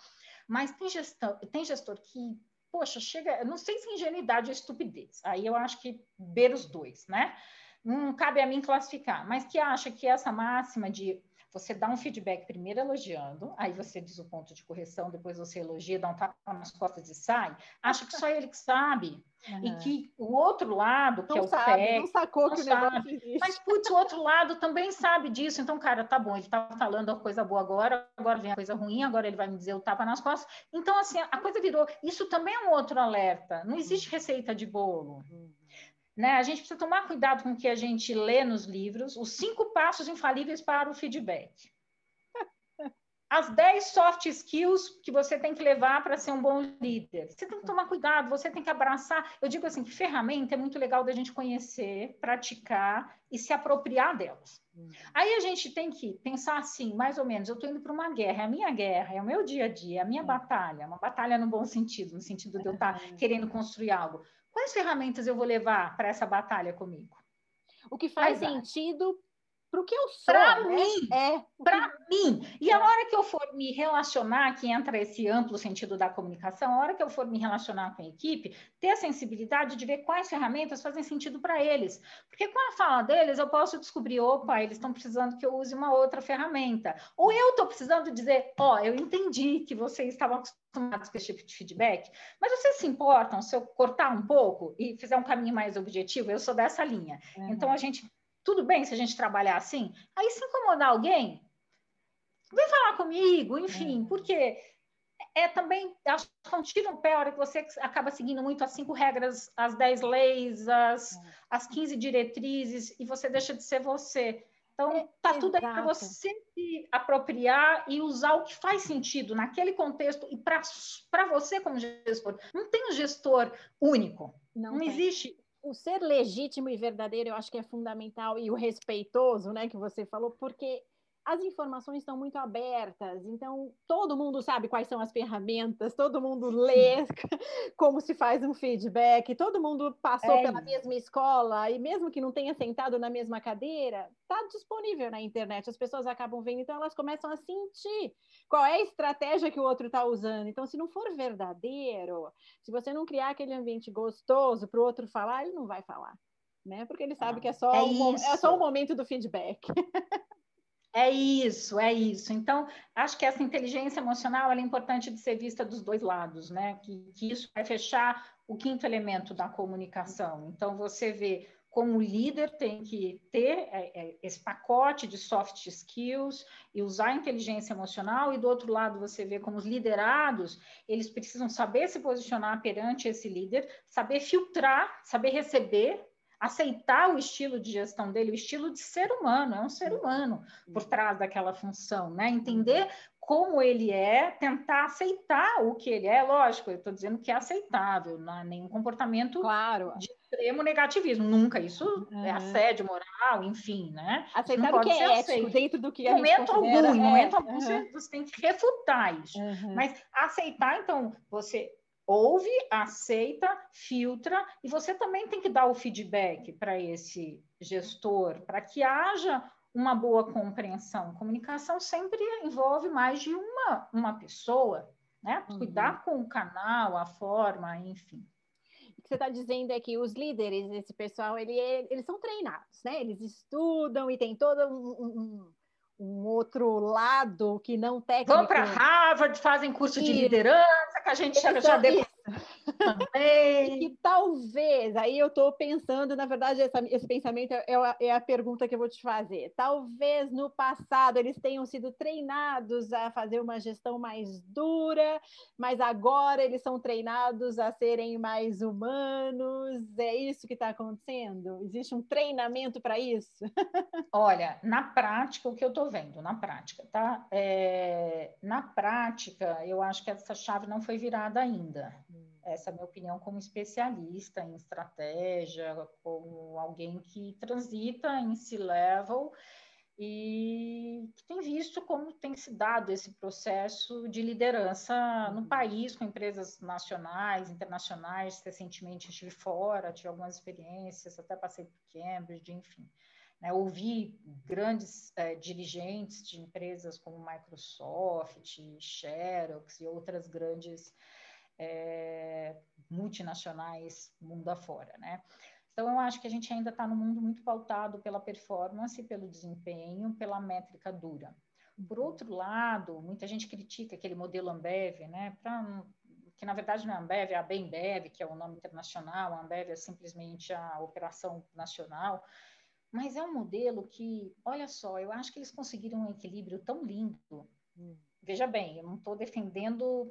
Mas tem gestor que, poxa, chega, não sei se ingenuidade ou estupidez, aí eu acho que beira os dois, né? Não cabe a mim classificar, mas que acha que essa máxima de você dá um feedback primeiro elogiando, aí você diz o ponto de correção, depois você elogia, dá um tapa nas costas e sai, acha que só ele que sabe, e que o outro lado, que não é o sabe, técnico, não sacou que o negócio existe. Mas, putz, o outro lado também sabe disso, então, cara, tá bom, ele tá falando a coisa boa agora vem a coisa ruim, agora ele vai me dizer o tapa nas costas, então, assim, a coisa virou, isso também é um outro alerta, não existe receita de bolo. Né? A gente precisa tomar cuidado com o que a gente lê nos livros, os 5 passos infalíveis para o feedback. As 10 soft skills que você tem que levar para ser um bom líder. Você tem que tomar cuidado, você tem que abraçar. Eu digo assim, que ferramenta é muito legal da gente conhecer, praticar e se apropriar delas. Aí a gente tem que pensar assim, mais ou menos, eu estou indo para uma guerra, é a minha guerra, é o meu dia a dia, é a minha batalha, uma batalha no bom sentido, no sentido de eu estar querendo construir algo. Quais ferramentas eu vou levar para essa batalha comigo? O que faz sentido para o que eu sou. Para mim. Para mim. E a hora que eu for me relacionar, que entra esse amplo sentido da comunicação, a hora que eu for me relacionar com a equipe, ter a sensibilidade de ver quais ferramentas fazem sentido para eles. Porque com a fala deles, eu posso descobrir, opa, eles estão precisando que eu use uma outra ferramenta. Ou eu estou precisando dizer, eu entendi que vocês estavam acostumados com esse tipo de feedback, mas vocês se importam se eu cortar um pouco e fizer um caminho mais objetivo? Eu sou dessa linha. Então, tudo bem se a gente trabalhar assim? Aí, se incomodar alguém, vem falar comigo, enfim, porque também, acho que um tiro no pé a hora que você acaba seguindo muito as 5 regras, as 10 leis, as 15 diretrizes, e você deixa de ser você. Então, tá tudo aí para você se apropriar e usar o que faz sentido naquele contexto e para você como gestor. Não tem um gestor único. Não existe. O ser legítimo e verdadeiro, eu acho que é fundamental, e o respeitoso, né, que você falou, porque as informações estão muito abertas, então todo mundo sabe quais são as ferramentas, todo mundo lê como se faz um feedback, todo mundo passou pela mesma escola, e mesmo que não tenha sentado na mesma cadeira, está disponível na internet, as pessoas acabam vendo, então elas começam a sentir qual é a estratégia que o outro está usando. Então, se não for verdadeiro, se você não criar aquele ambiente gostoso para o outro falar, ele não vai falar, né? Porque ele sabe que é só um momento do feedback. É isso, é isso. Então, acho que essa inteligência emocional é importante de ser vista dos dois lados, né? Que isso vai fechar o quinto elemento da comunicação. Então, você vê como o líder tem que ter esse pacote de soft skills e usar a inteligência emocional, e do outro lado você vê como os liderados, eles precisam saber se posicionar perante esse líder, saber filtrar, saber receber, aceitar o estilo de gestão dele, o estilo de ser humano, é um ser humano por trás daquela função, né? Entender como ele é, tentar aceitar o que ele é, lógico, eu estou dizendo que é aceitável, não é nenhum comportamento de extremo negativismo, nunca, isso é assédio moral, enfim, né? Aceitar isso não pode pode ser ser ético, aceito. dentro do que a gente considera. Em momento algum, você tem que refutar isso. Mas aceitar, então, você ouve, aceita, filtra, e você também tem que dar o feedback para esse gestor, para que haja uma boa compreensão. Comunicação sempre envolve mais de uma pessoa, né? Cuidar com o canal, a forma, enfim. O que você está dizendo é que os líderes, esse pessoal, eles são treinados, né? Eles estudam e tem todo um outro lado que não técnico. Vão para Harvard, fazem curso de liderança, que a gente já depois também. E que talvez, aí eu estou pensando, na verdade, esse pensamento é a pergunta que eu vou te fazer. Talvez no passado eles tenham sido treinados a fazer uma gestão mais dura, mas agora eles são treinados a serem mais humanos. É isso que está acontecendo? Existe um treinamento para isso? Olha, na prática, o que eu estou vendo, na prática, tá? Na prática, eu acho que essa chave não foi virada ainda. Essa é a minha opinião como especialista em estratégia, como alguém que transita em C-level e que tem visto como tem se dado esse processo de liderança no país, com empresas nacionais, internacionais. Recentemente estive fora, tive algumas experiências, até passei por Cambridge, enfim. Né, ouvi grandes dirigentes de empresas como Microsoft, Xerox e outras grandes multinacionais mundo afora, né? Então, eu acho que a gente ainda está num mundo muito pautado pela performance, pelo desempenho, pela métrica dura. Por outro lado, muita gente critica aquele modelo Ambev, né? Que na verdade não é Ambev, é a Bembev, que é o nome internacional, a Ambev é simplesmente a operação nacional, mas é um modelo que, olha só, eu acho que eles conseguiram um equilíbrio tão lindo. Veja bem, eu não estou defendendo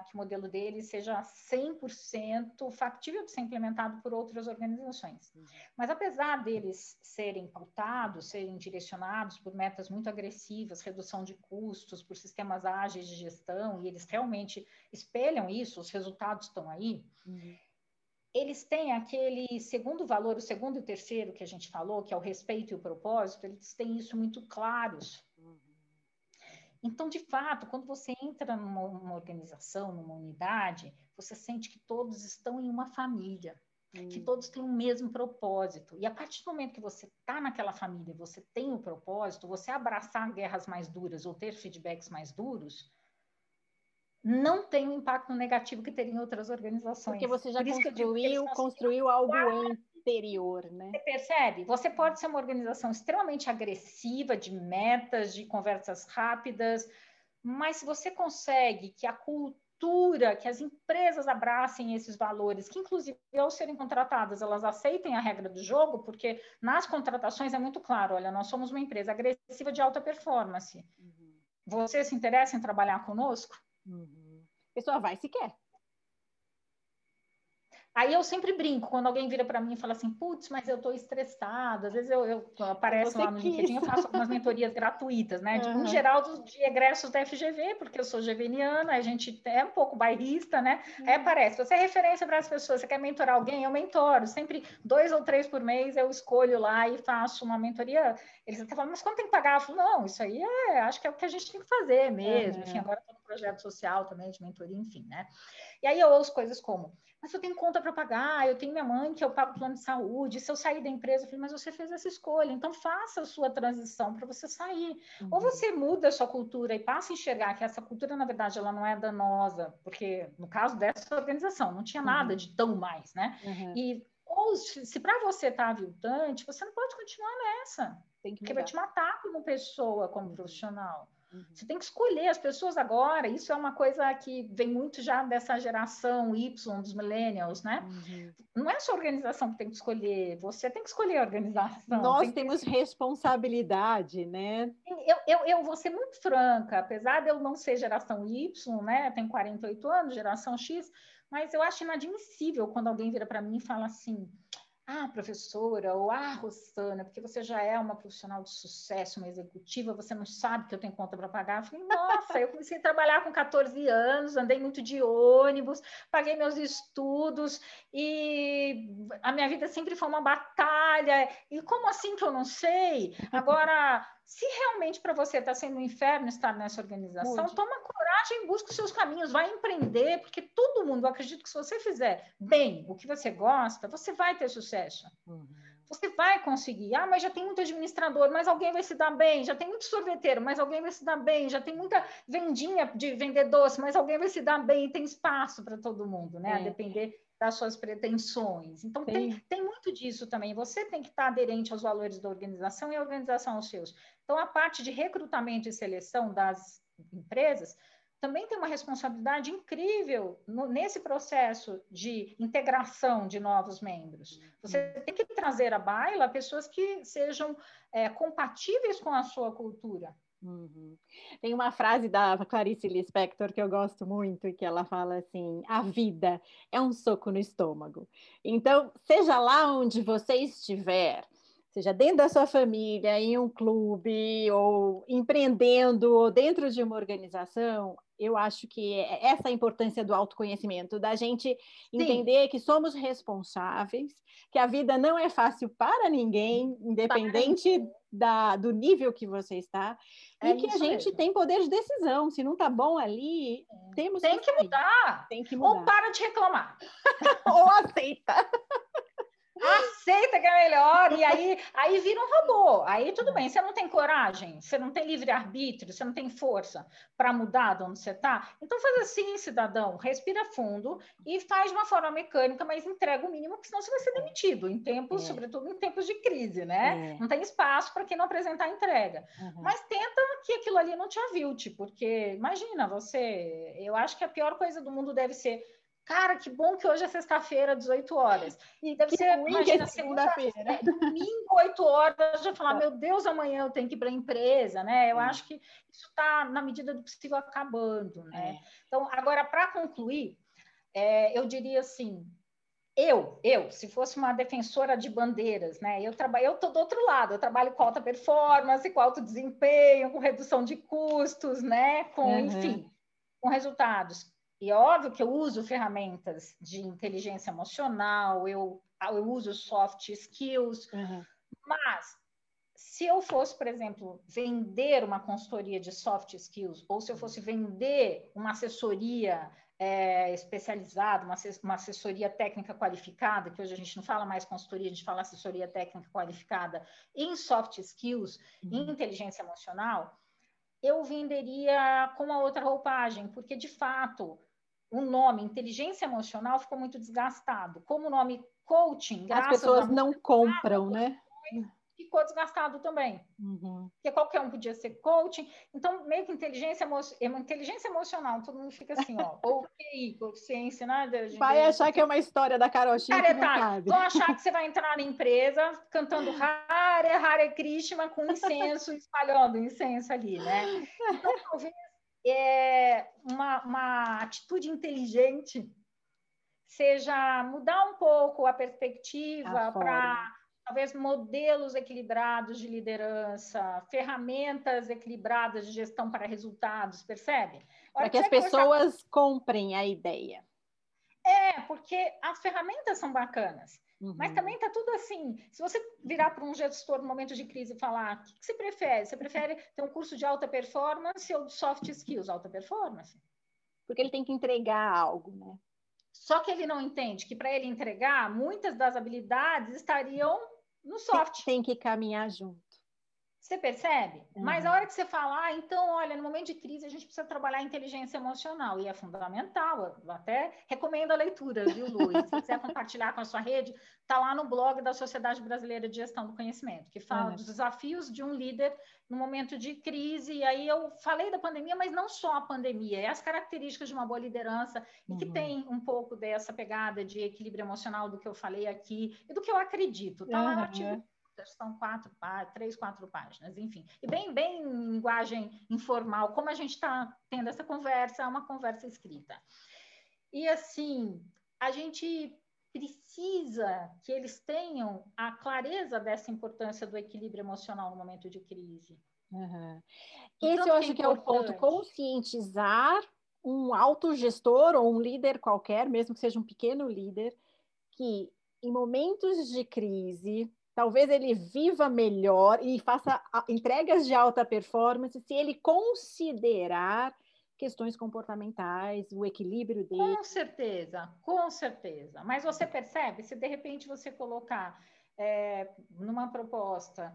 que o modelo deles seja 100% factível de ser implementado por outras organizações. Mas apesar deles serem pautados, serem direcionados por metas muito agressivas, redução de custos, por sistemas ágeis de gestão, e eles realmente espelham isso, os resultados estão aí, eles têm aquele segundo valor, o segundo e o terceiro que a gente falou, que é o respeito e o propósito, eles têm isso muito claros. Então, de fato, quando você entra numa organização, numa unidade, você sente que todos estão em uma família, que todos têm o mesmo propósito. E a partir do momento que você está naquela família, você tem o propósito, você abraçar guerras mais duras ou ter feedbacks mais duros, não tem o impacto negativo que teria em outras organizações. Porque você já construiu algo anterior, né? Você percebe? Você pode ser uma organização extremamente agressiva, de metas, de conversas rápidas, mas se você consegue que a cultura, que as empresas abracem esses valores, que inclusive ao serem contratadas, elas aceitem a regra do jogo, porque nas contratações é muito claro, olha, nós somos uma empresa agressiva de alta performance. Você se interessa em trabalhar conosco? A pessoa vai se quer. Aí eu sempre brinco, quando alguém vira para mim e fala assim, putz, mas eu estou estressado. Às vezes eu aparece lá no LinkedIn, eu faço algumas mentorias gratuitas, né? Uhum. Em geral, de egressos da FGV, porque eu sou geveniana, a gente é um pouco bairrista, né? Aí aparece, você é referência para as pessoas, você quer mentorar alguém? Eu mentoro. Sempre 2 ou 3 por mês eu escolho lá e faço uma mentoria. Eles até falam, mas quanto tem que pagar? Eu falo, não, isso aí acho que é o que a gente tem que fazer mesmo. Enfim, agora estou no projeto social também, de mentoria, enfim, né? E aí eu ouço coisas como, mas eu tenho conta para pagar, eu tenho minha mãe que eu pago plano de saúde, se eu sair da empresa, eu falei, mas você fez essa escolha, então faça a sua transição para você sair. Uhum. Ou você muda a sua cultura e passa a enxergar que essa cultura, na verdade, ela não é danosa, porque no caso dessa organização, não tinha nada de tão mais, né? Ou se para você está aviltante, você não pode continuar nessa, porque vai te matar como pessoa, como profissional. Você tem que escolher as pessoas agora. Isso é uma coisa que vem muito já dessa geração Y, dos millennials, né? Não é só a organização que tem que escolher, você tem que escolher a organização. Nós temos responsabilidade, né? Eu vou ser muito franca, apesar de eu não ser geração Y, né? Eu tenho 48 anos, geração X, mas eu acho inadmissível quando alguém vira para mim e fala assim, professora, ou Rosana, porque você já é uma profissional de sucesso, uma executiva, você não sabe que eu tenho conta para pagar. Eu falei, nossa, eu comecei a trabalhar com 14 anos, andei muito de ônibus, paguei meus estudos, e a minha vida sempre foi uma batalha, e como assim que eu não sei? Agora, se realmente para você está sendo um inferno estar nessa organização, toma coragem, busca os seus caminhos, vai empreender, porque todo mundo, eu acredito que se você fizer bem o que você gosta, você vai ter sucesso. Você vai conseguir. Mas já tem muito administrador, mas alguém vai se dar bem. Já tem muito sorveteiro, mas alguém vai se dar bem. Já tem muita vendinha de vender doce, mas alguém vai se dar bem. Tem espaço para todo mundo, né? A depender das suas pretensões. Então, tem muito disso também. Você tem que estar aderente aos valores da organização e a organização aos seus. Então, a parte de recrutamento e seleção das empresas também tem uma responsabilidade incrível nesse processo de integração de novos membros. Você tem que trazer à baila pessoas que sejam compatíveis com a sua cultura. Tem uma frase da Clarice Lispector que eu gosto muito, que ela fala assim, a vida é um soco no estômago. Então, seja lá onde você estiver, seja dentro da sua família, em um clube, ou empreendendo, ou dentro de uma organização, eu acho que essa é a importância do autoconhecimento, da gente entender que somos responsáveis, que a vida não é fácil para ninguém, independente do nível que você está, e que a gente tem poder de decisão. Se não está bom ali, temos que mudar. Tem que mudar. Ou para de reclamar. Ou aceita. Aceita que é melhor, e aí vira um robô. Aí tudo bem, você não tem coragem, você não tem livre-arbítrio, você não tem força para mudar de onde você está. Então faz assim, cidadão, respira fundo e faz de uma forma mecânica, mas entrega o mínimo, porque senão você vai ser demitido em tempos, sobretudo em tempos de crise, né? Não tem espaço para quem não apresentar entrega. Mas tenta que aquilo ali não te avilte, porque imagina, eu acho que a pior coisa do mundo deve ser, cara, que bom que hoje é sexta-feira, 18 horas. E deve ser, imagina, segunda-feira. Domingo, 8 horas, já falar, meu Deus, amanhã eu tenho que ir para a empresa, né? Eu acho que isso está, na medida do possível, acabando, né? Então, agora, para concluir, eu diria assim, se fosse uma defensora de bandeiras, né? Eu estou do outro lado, eu trabalho com alta performance, com alto desempenho, com redução de custos, né? Enfim, com resultados. E é óbvio que eu uso ferramentas de inteligência emocional, eu uso soft skills, mas se eu fosse, por exemplo, vender uma consultoria de soft skills, ou se eu fosse vender uma assessoria especializada, uma assessoria técnica qualificada, que hoje a gente não fala mais consultoria, a gente fala assessoria técnica qualificada em soft skills, em inteligência emocional, eu venderia com uma outra roupagem, porque, de fato, o nome inteligência emocional ficou muito desgastado. Como o nome coaching, as pessoas não compram, né? Ficou desgastado também. Porque qualquer um podia ser coaching. Então, meio que inteligência emocional, todo mundo fica assim, ou QI, coeficiência, nada. Vai achar que é uma história da Carochinha que não cabe. Vão achar que você vai entrar na empresa cantando Hare Krishna com incenso, espalhando incenso ali, né? Então, talvez uma atitude inteligente seja mudar um pouco a perspectiva A para forma. talvez modelos equilibrados de liderança, ferramentas equilibradas de gestão para resultados, percebe? A Para hora que que as você começar. pessoas comprem a ideia. Porque as ferramentas são bacanas. Mas também está tudo assim. Se você virar para um gestor no momento de crise e falar, o que você prefere? Você prefere ter um curso de alta performance ou de soft skills? Alta performance. Porque ele tem que entregar algo, né? Só que ele não entende que para ele entregar, muitas das habilidades estariam no soft. Tem que caminhar junto. Você percebe? Mas a hora que você fala, então, olha, no momento de crise a gente precisa trabalhar a inteligência emocional, e é fundamental. Eu até recomendo a leitura, viu, Luiz? Se você quiser compartilhar com a sua rede, está lá no blog da Sociedade Brasileira de Gestão do Conhecimento, que fala dos desafios de um líder no momento de crise. E aí eu falei da pandemia, mas não só a pandemia, é as características de uma boa liderança, e que tem um pouco dessa pegada de equilíbrio emocional do que eu falei aqui, e do que eu acredito. Está lá no artigo. São 3, 4 páginas, enfim. E bem em linguagem informal, como a gente está tendo essa conversa, é uma conversa escrita. E, assim, a gente precisa que eles tenham a clareza dessa importância do equilíbrio emocional no momento de crise. Esse eu acho que é o ponto, conscientizar um autogestor ou um líder qualquer, mesmo que seja um pequeno líder, que em momentos de crise, talvez ele viva melhor e faça entregas de alta performance se ele considerar questões comportamentais, o equilíbrio dele. Com certeza. Mas você percebe, se de repente você colocar numa proposta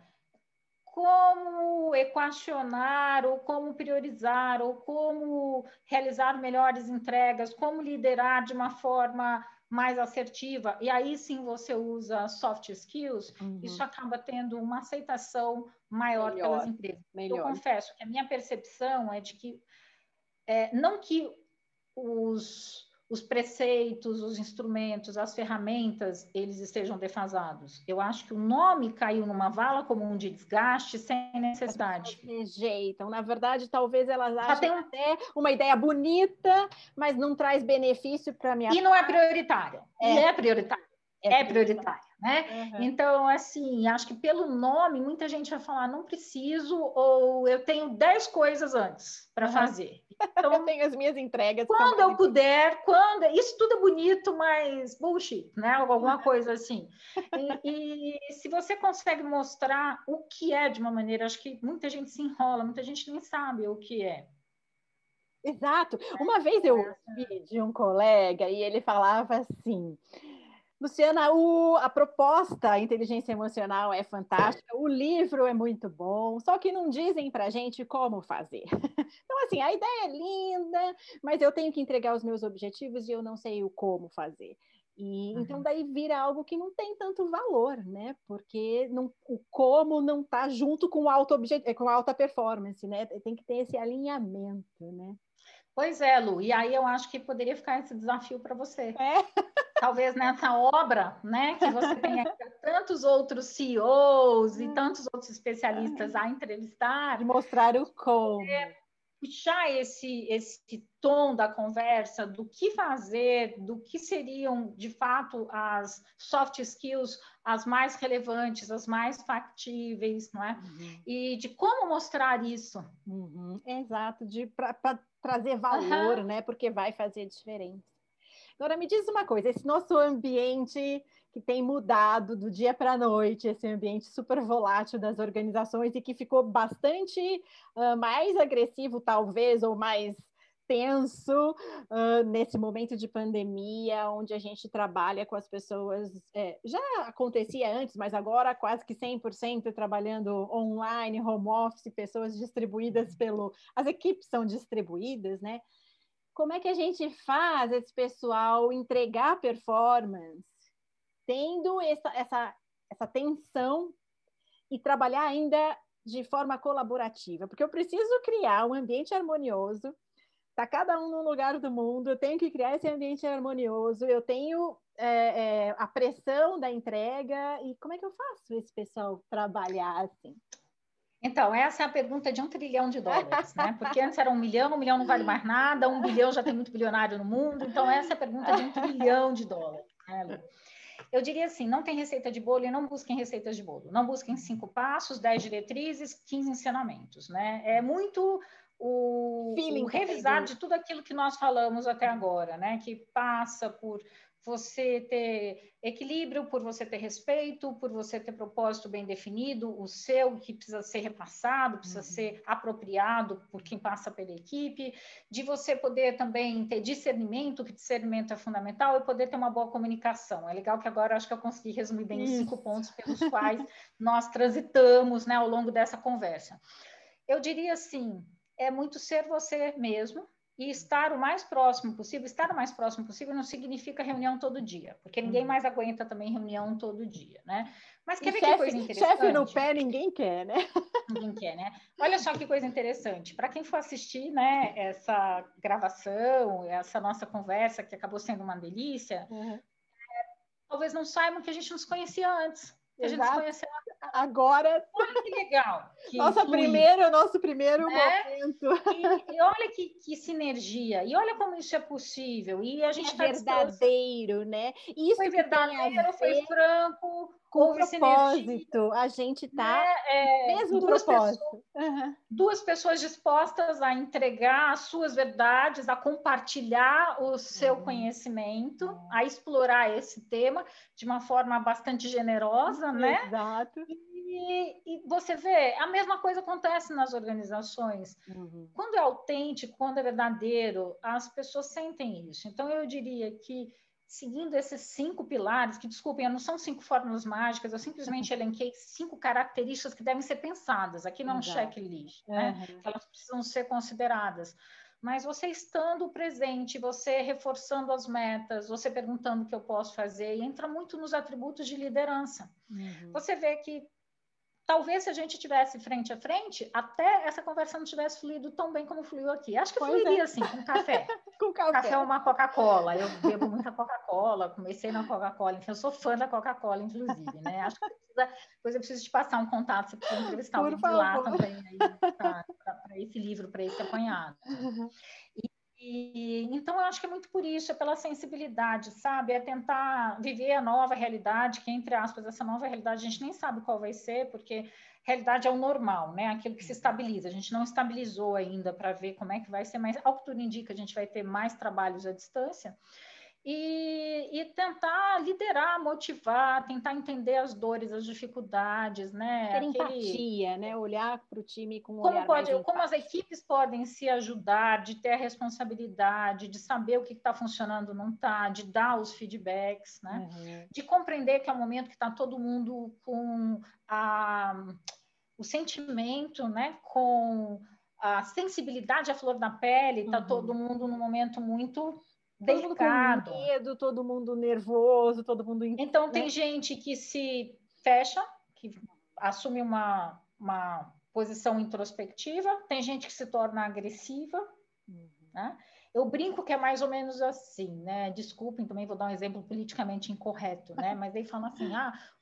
como equacionar, ou como priorizar, ou como realizar melhores entregas, como liderar de uma forma mais assertiva, e aí sim você usa soft skills, isso acaba tendo uma aceitação maior pelas empresas. Eu confesso que a minha percepção é de que, não que os preceitos, os instrumentos, as ferramentas, eles estejam defasados. Eu acho que o nome caiu numa vala comum de desgaste sem necessidade. Rejeitam. Na verdade, talvez elas achem até uma ideia bonita, mas não traz benefício para a minha parte. E não é prioritária. E é prioritária. É prioritária, né? Então, assim, acho que pelo nome, muita gente vai falar, não preciso, ou eu tenho 10 coisas antes para fazer. Então, eu tenho as minhas entregas. Quando eu puder, isso tudo é bonito, mas bullshit, né? Alguma coisa assim. E se você consegue mostrar o que é de uma maneira, acho que muita gente se enrola, muita gente nem sabe o que é. Exato. Uma vez eu ouvi de um colega e ele falava assim: Luciana, a proposta, a inteligência emocional é fantástica, o livro é muito bom, só que não dizem para a gente como fazer. Então, assim, a ideia é linda, mas eu tenho que entregar os meus objetivos e eu não sei o como fazer. Então, daí vira algo que não tem tanto valor, né? Porque o como não está junto com com a alta performance, né? Tem que ter esse alinhamento, né? Pois é, Lu, e aí eu acho que poderia ficar esse desafio para você. Talvez nessa obra, né, que você tenha tantos outros CEOs e tantos outros especialistas a entrevistar. De mostrar o como. Puxar esse tom da conversa, do que fazer, do que seriam, de fato, as soft skills, as mais relevantes, as mais factíveis, não é? E de como mostrar isso. Exato, para trazer valor, né? Porque vai fazer diferença. Agora, me diz uma coisa, esse nosso ambiente que tem mudado do dia para a noite, esse ambiente super volátil das organizações e que ficou bastante mais agressivo, talvez, ou mais tenso nesse momento de pandemia, onde a gente trabalha com as pessoas, já acontecia antes, mas agora quase que 100% trabalhando online, home office, pessoas distribuídas as equipes são distribuídas, né? Como é que a gente faz esse pessoal entregar performance, tendo essa tensão e trabalhar ainda de forma colaborativa? Porque eu preciso criar um ambiente harmonioso, está cada um no lugar do mundo, eu tenho que criar esse ambiente harmonioso, eu tenho a pressão da entrega, e como é que eu faço esse pessoal trabalhar assim? Então, essa é a pergunta de $1 trilhão, né? Porque antes era 1 milhão, 1 milhão não vale mais nada, 1 bilhão já tem muito bilionário no mundo, então essa é a pergunta de $1 trilhão, né, Lu? Eu diria assim, não tem receita de bolo e não busquem receitas de bolo. Não busquem 5 passos, 10 diretrizes, 15 ensinamentos, né? É muito o revisar de tudo aquilo que nós falamos até agora, né? Que passa por você ter equilíbrio, por você ter respeito, por você ter propósito bem definido, o seu que precisa ser repassado, precisa ser apropriado por quem passa pela equipe, de você poder também ter discernimento, que discernimento é fundamental, e poder ter uma boa comunicação. É legal que agora acho que eu consegui resumir bem os 5 pontos pelos quais nós transitamos, né, ao longo dessa conversa. Eu diria assim, é muito ser você mesmo, e estar o mais próximo possível. Estar o mais próximo possível não significa reunião todo dia, porque ninguém mais aguenta também reunião todo dia, né? Mas quer ver que coisa interessante? Chefe no pé ninguém quer, né? Ninguém quer, né? Olha só que coisa interessante. Para quem for assistir, né, essa gravação, essa nossa conversa, que acabou sendo uma delícia, talvez não saibam que a gente não se conhecia antes. A gente se conheceu agora. Olha que legal. Que nosso primeiro momento. E olha que sinergia. E olha como isso é possível. E a gente é verdadeiro, né? Isso foi verdadeiro, foi franco, com propósito. A gente está mesmo propósito. Duas pessoas dispostas a entregar as suas verdades, a compartilhar o seu conhecimento, a explorar esse tema de uma forma bastante generosa, né? Exato. E você vê, a mesma coisa acontece nas organizações. Quando é autêntico, quando é verdadeiro, as pessoas sentem isso. Então, eu diria que, seguindo esses 5 pilares, que, desculpem, não são 5 fórmulas mágicas, eu simplesmente elenquei 5 características que devem ser pensadas. Aqui não é um checklist, né? Elas precisam ser consideradas. Mas você estando presente, você reforçando as metas, você perguntando o que eu posso fazer, e entra muito nos atributos de liderança. Você vê que talvez se a gente tivesse frente a frente, até essa conversa não tivesse fluído tão bem como fluiu aqui. Acho que fluiria assim, com café. Com café ou uma Coca-Cola. Eu bebo muita Coca-Cola, comecei na Coca-Cola, então eu sou fã da Coca-Cola, inclusive, né? Acho que depois eu preciso te passar um contato, você precisa entrevistar alguém de lá também para esse livro, para esse apanhado. Então, eu acho que é muito por isso, é pela sensibilidade, sabe? É tentar viver a nova realidade, que, entre aspas, essa nova realidade a gente nem sabe qual vai ser, porque realidade é o normal, né? Aquilo que se estabiliza. A gente não estabilizou ainda para ver como é que vai ser, mas ao que tudo indica, a gente vai ter mais trabalhos à distância. E tentar liderar, motivar, tentar entender as dores, as dificuldades, né? Ter empatia, né? Olhar para o time com um olhar mais empático. Como as equipes podem se ajudar, de ter a responsabilidade, de saber o que está funcionando, não está, de dar os feedbacks, né? De compreender que é um momento que está todo mundo com o sentimento, né? Com a sensibilidade à flor da pele, está todo mundo num momento muito delicado. Todo mundo com medo, todo mundo nervoso, todo mundo... Então, tem gente que se fecha, que assume uma posição introspectiva, tem gente que se torna agressiva, né? Eu brinco que é mais ou menos assim, né? Desculpem, também vou dar um exemplo politicamente incorreto, né? Mas aí falam assim,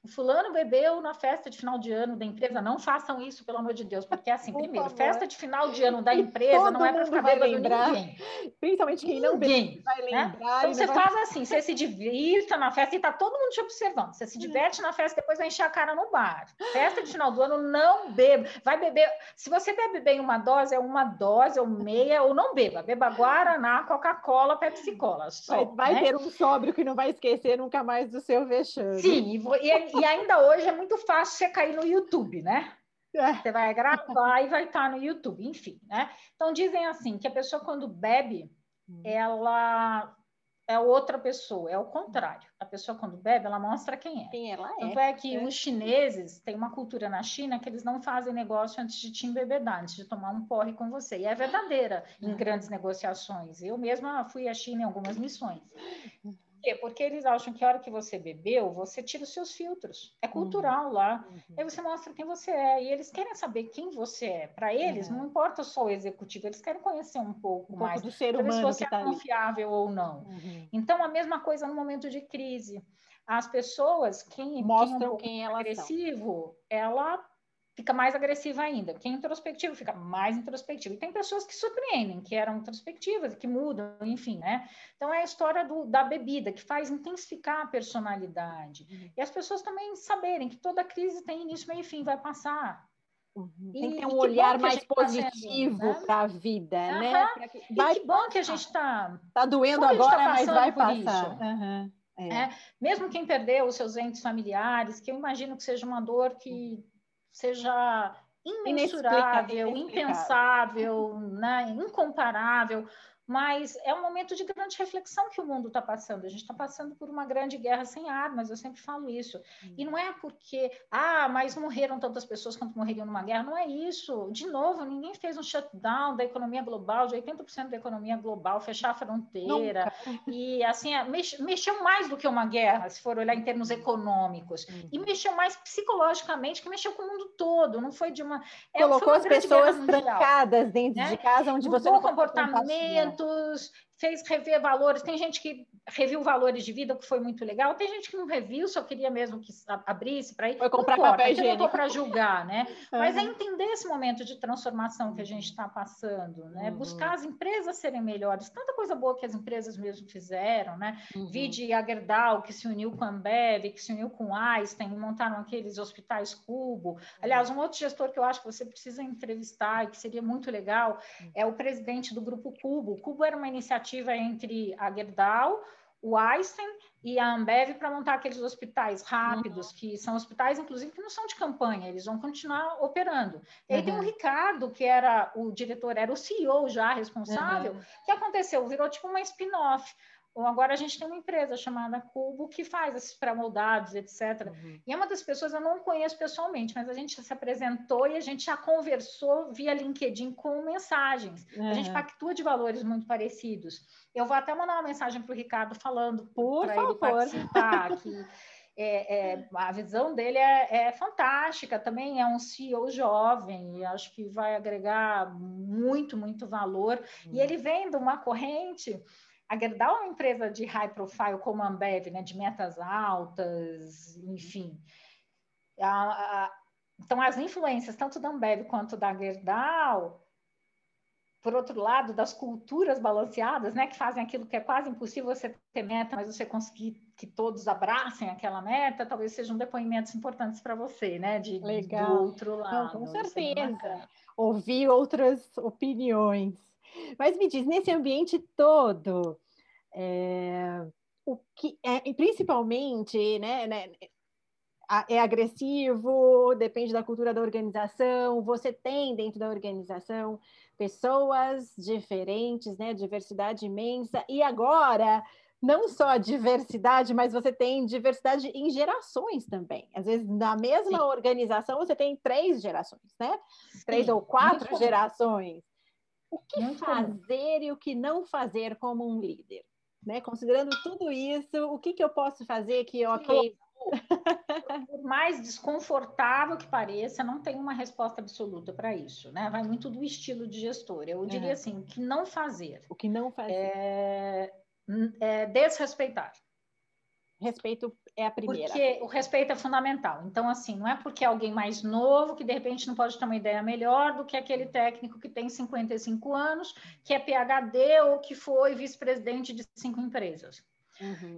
o fulano bebeu na festa de final de ano da empresa. Não façam isso, pelo amor de Deus, porque assim, primeiro, festa de final de ano da empresa não é para ficar bêbado ninguém. Principalmente quem não bebe vai lembrar. Então você faz assim, você se divirta na festa e tá todo mundo te observando. Você se diverte na festa, depois vai encher a cara no bar. Festa de final do ano, não beba. Vai beber. Se você bebe bem uma dose, é uma dose, ou meia, ou não beba. Beba Guaraná, Coca-Cola, Pepsi-Cola. Vai ter um sóbrio que não vai esquecer nunca mais do seu vexame. Sim, e ainda hoje é muito fácil você cair no YouTube, né? Você vai gravar e vai estar no YouTube, enfim, né? Então dizem assim, que a pessoa quando bebe, ela é outra pessoa, é o contrário. A pessoa quando bebe, ela mostra quem é. Quem ela é. Tanto é que os chineses têm uma cultura na China que eles não fazem negócio antes de te embebedar, antes de tomar um porre com você. E é verdadeira em grandes negociações. Eu mesma fui à China em algumas missões. Por quê? Porque eles acham que a hora que você bebeu, você tira os seus filtros. É cultural lá. Aí você mostra quem você é. E eles querem saber quem você é. Para eles, não importa só o executivo, eles querem conhecer um pouco mais do ser humano, se você é confiável ou não. Então, a mesma coisa no momento de crise. As pessoas, quem mostram é um pouco agressivo, ela fica mais agressiva ainda. Quem é introspectivo fica mais introspectivo. E tem pessoas que surpreendem, que eram introspectivas, que mudam, enfim, né? Então, é a história da bebida, que faz intensificar a personalidade. E as pessoas também saberem que toda crise tem início, meio e fim, vai passar. Tem que ter um que olhar mais tá positivo para a vida, né? E que bom que a gente está... Está doendo agora, mas vai passar. Mesmo quem perdeu os seus entes familiares, que eu imagino que seja uma dor que seja imensurável, impensável, né? Incomparável, mas é um momento de grande reflexão que o mundo está passando. A gente está passando por uma grande guerra sem armas, eu sempre falo isso. E não é porque, mas morreram tantas pessoas quanto morreriam numa guerra, não é isso. De novo, ninguém fez um shutdown da economia global, de 80% da economia global, fechar a fronteira. Nunca. E assim, mexeu mais do que uma guerra, se for olhar em termos econômicos. E mexeu mais psicologicamente, que mexeu com o mundo todo. Não foi de uma... Colocou as pessoas trancadas dentro de casa, onde você não comportamentos, fez rever valores. Tem gente que reviu valores de vida, que foi muito legal. Tem gente que não reviu, só queria mesmo que abrisse para ir. Foi comprar papel higiênico. Eu não estou para julgar, né? Mas é entender esse momento de transformação que a gente está passando, né? Buscar as empresas serem melhores. Tanta coisa boa que as empresas mesmo fizeram, né? Vide a Gerdau, que se uniu com a Ambev, que se uniu com a Einstein, e montaram aqueles hospitais Cubo. Aliás, um outro gestor que eu acho que você precisa entrevistar e que seria muito legal é o presidente do Grupo Cubo. O Cubo era uma iniciativa entre a Gerdau, o Einstein e a Ambev para montar aqueles hospitais rápidos, que são hospitais, inclusive, que não são de campanha, eles vão continuar operando. E aí tem o Ricardo, que era o diretor, era o CEO já responsável. O que aconteceu? Virou tipo uma spin-off. Agora a gente tem uma empresa chamada Cubo que faz esses pré-moldados, etc. E é uma das pessoas, eu não conheço pessoalmente, mas a gente se apresentou e a gente já conversou via LinkedIn com mensagens. A gente pactua de valores muito parecidos. Eu vou até mandar uma mensagem para o Ricardo falando para ele participar aqui. A visão dele é fantástica, também é um CEO jovem, e acho que vai agregar muito, muito valor. E ele vem de uma corrente... A Gerdau é uma empresa de high profile como a Ambev, né, de metas altas, enfim. Então, as influências, tanto da Ambev quanto da Gerdau, por outro lado, das culturas balanceadas, né, que fazem aquilo que é quase impossível você ter meta, mas você conseguir que todos abracem aquela meta, talvez sejam depoimentos importantes para você, né, do outro lado. Não, com certeza. Ouvir outras opiniões. Mas me diz, nesse ambiente todo, o que principalmente, né, é agressivo, depende da cultura da organização. Você tem dentro da organização pessoas diferentes, né, diversidade imensa. E agora, não só a diversidade, mas você tem diversidade em gerações também. Às vezes, na mesma organização, você tem 3 gerações, né? 3 ou 4 gerações. O que fazer e o que não fazer como um líder? Né? Considerando tudo isso, o que eu posso fazer que, ok... Por mais desconfortável que pareça, não tem uma resposta absoluta para isso, né? Vai muito do estilo de gestor. Eu diria assim, o que não fazer. O que não fazer. É desrespeitar. Respeito é a primeira. Porque o respeito é fundamental. Então, assim, não é porque é alguém mais novo que, de repente, não pode ter uma ideia melhor do que aquele técnico que tem 55 anos, que é PhD ou que foi vice-presidente de 5 empresas.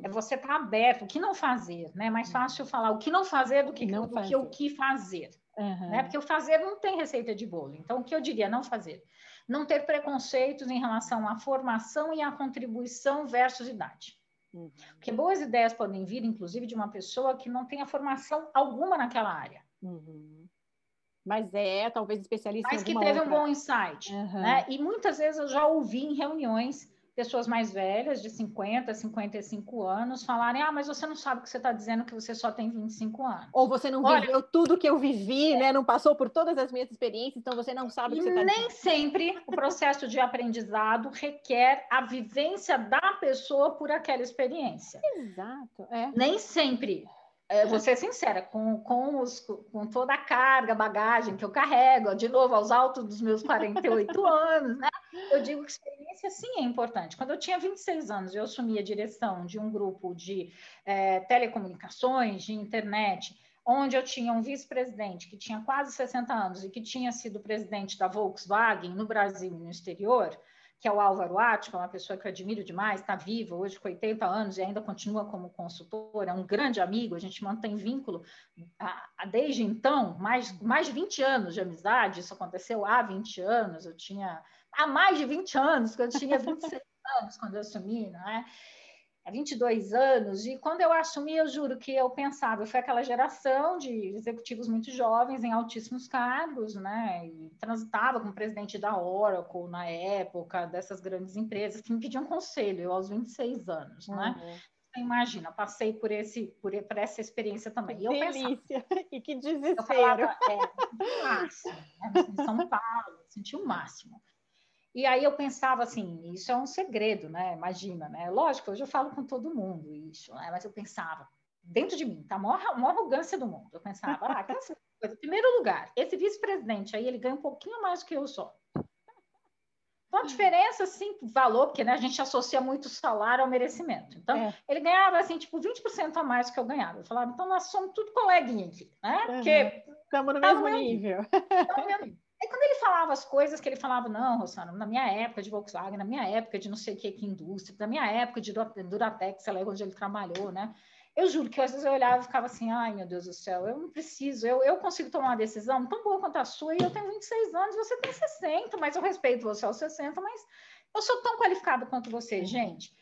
É você estar aberto, o que não fazer, né? É mais fácil falar o que não fazer do que o que fazer. Né? Porque o fazer não tem receita de bolo. Então, o que eu diria? Não fazer. Não ter preconceitos em relação à formação e à contribuição versus idade. Porque boas ideias podem vir, inclusive, de uma pessoa que não tenha formação alguma naquela área. Mas talvez especialista mas que teve um bom insight. Né? E muitas vezes eu já ouvi em reuniões pessoas mais velhas, de 50, 55 anos, falarem, mas você não sabe o que você está dizendo, que você só tem 25 anos. Ou você não viveu tudo que eu vivi, né? Não passou por todas as minhas experiências, então você não sabe o que você está dizendo. Nem sempre o processo de aprendizado requer a vivência da pessoa por aquela experiência. Exato. Nem sempre. Vou ser sincera, com toda a carga, bagagem que eu carrego, de novo, aos altos dos meus 48 anos, né? Eu digo que experiência, sim, é importante. Quando eu tinha 26 anos, eu assumi a direção de um grupo de telecomunicações, de internet. onde eu tinha um vice-presidente que tinha quase 60 anos e que tinha sido presidente da Volkswagen no Brasil e no exterior, que é o Álvaro Átila, uma pessoa que eu admiro demais, está vivo hoje com 80 anos e ainda continua como consultor, é um grande amigo, a gente mantém vínculo desde então, mais de 20 anos de amizade, isso aconteceu há 20 anos, eu tinha há mais de 20 anos, que eu tinha 26 anos quando eu assumi, não é? Há 22 anos, e quando eu assumi, eu juro que eu pensava, foi aquela geração de executivos muito jovens, em altíssimos cargos, né, e transitava como presidente da Oracle, na época, dessas grandes empresas, que me pediam conselho, eu aos 26 anos, né, você imagina, passei por essa experiência também. Que e eu delícia, pensava, e que desespero. Eu falava, o máximo, né, em São Paulo, senti o máximo. E aí eu pensava assim, isso é um segredo, né? Imagina, né? Lógico, hoje eu falo com todo mundo isso, né? Mas eu pensava, dentro de mim, tá? A maior arrogância do mundo. Eu pensava, que essa coisa. Em primeiro lugar, esse vice-presidente aí, ele ganha um pouquinho mais do que eu só. Então, a diferença, assim, valor, porque né, a gente associa muito salário ao merecimento. Então, ele ganhava, assim, tipo, 20% a mais do que eu ganhava. Eu falava, então, nós somos tudo coleguinha aqui, né? Porque estamos no mesmo nível. Aí quando ele falava as coisas que ele falava, não, Rosana, na minha época de Volkswagen, na minha época de não sei o que indústria, na minha época de Duratex, sei lá, onde ele trabalhou, né? Eu juro que às vezes eu olhava e ficava assim, ai meu Deus do céu, eu não preciso, eu consigo tomar uma decisão tão boa quanto a sua, e eu tenho 26 anos, você tem 60, mas eu respeito você aos 60, mas eu sou tão qualificada quanto você, gente.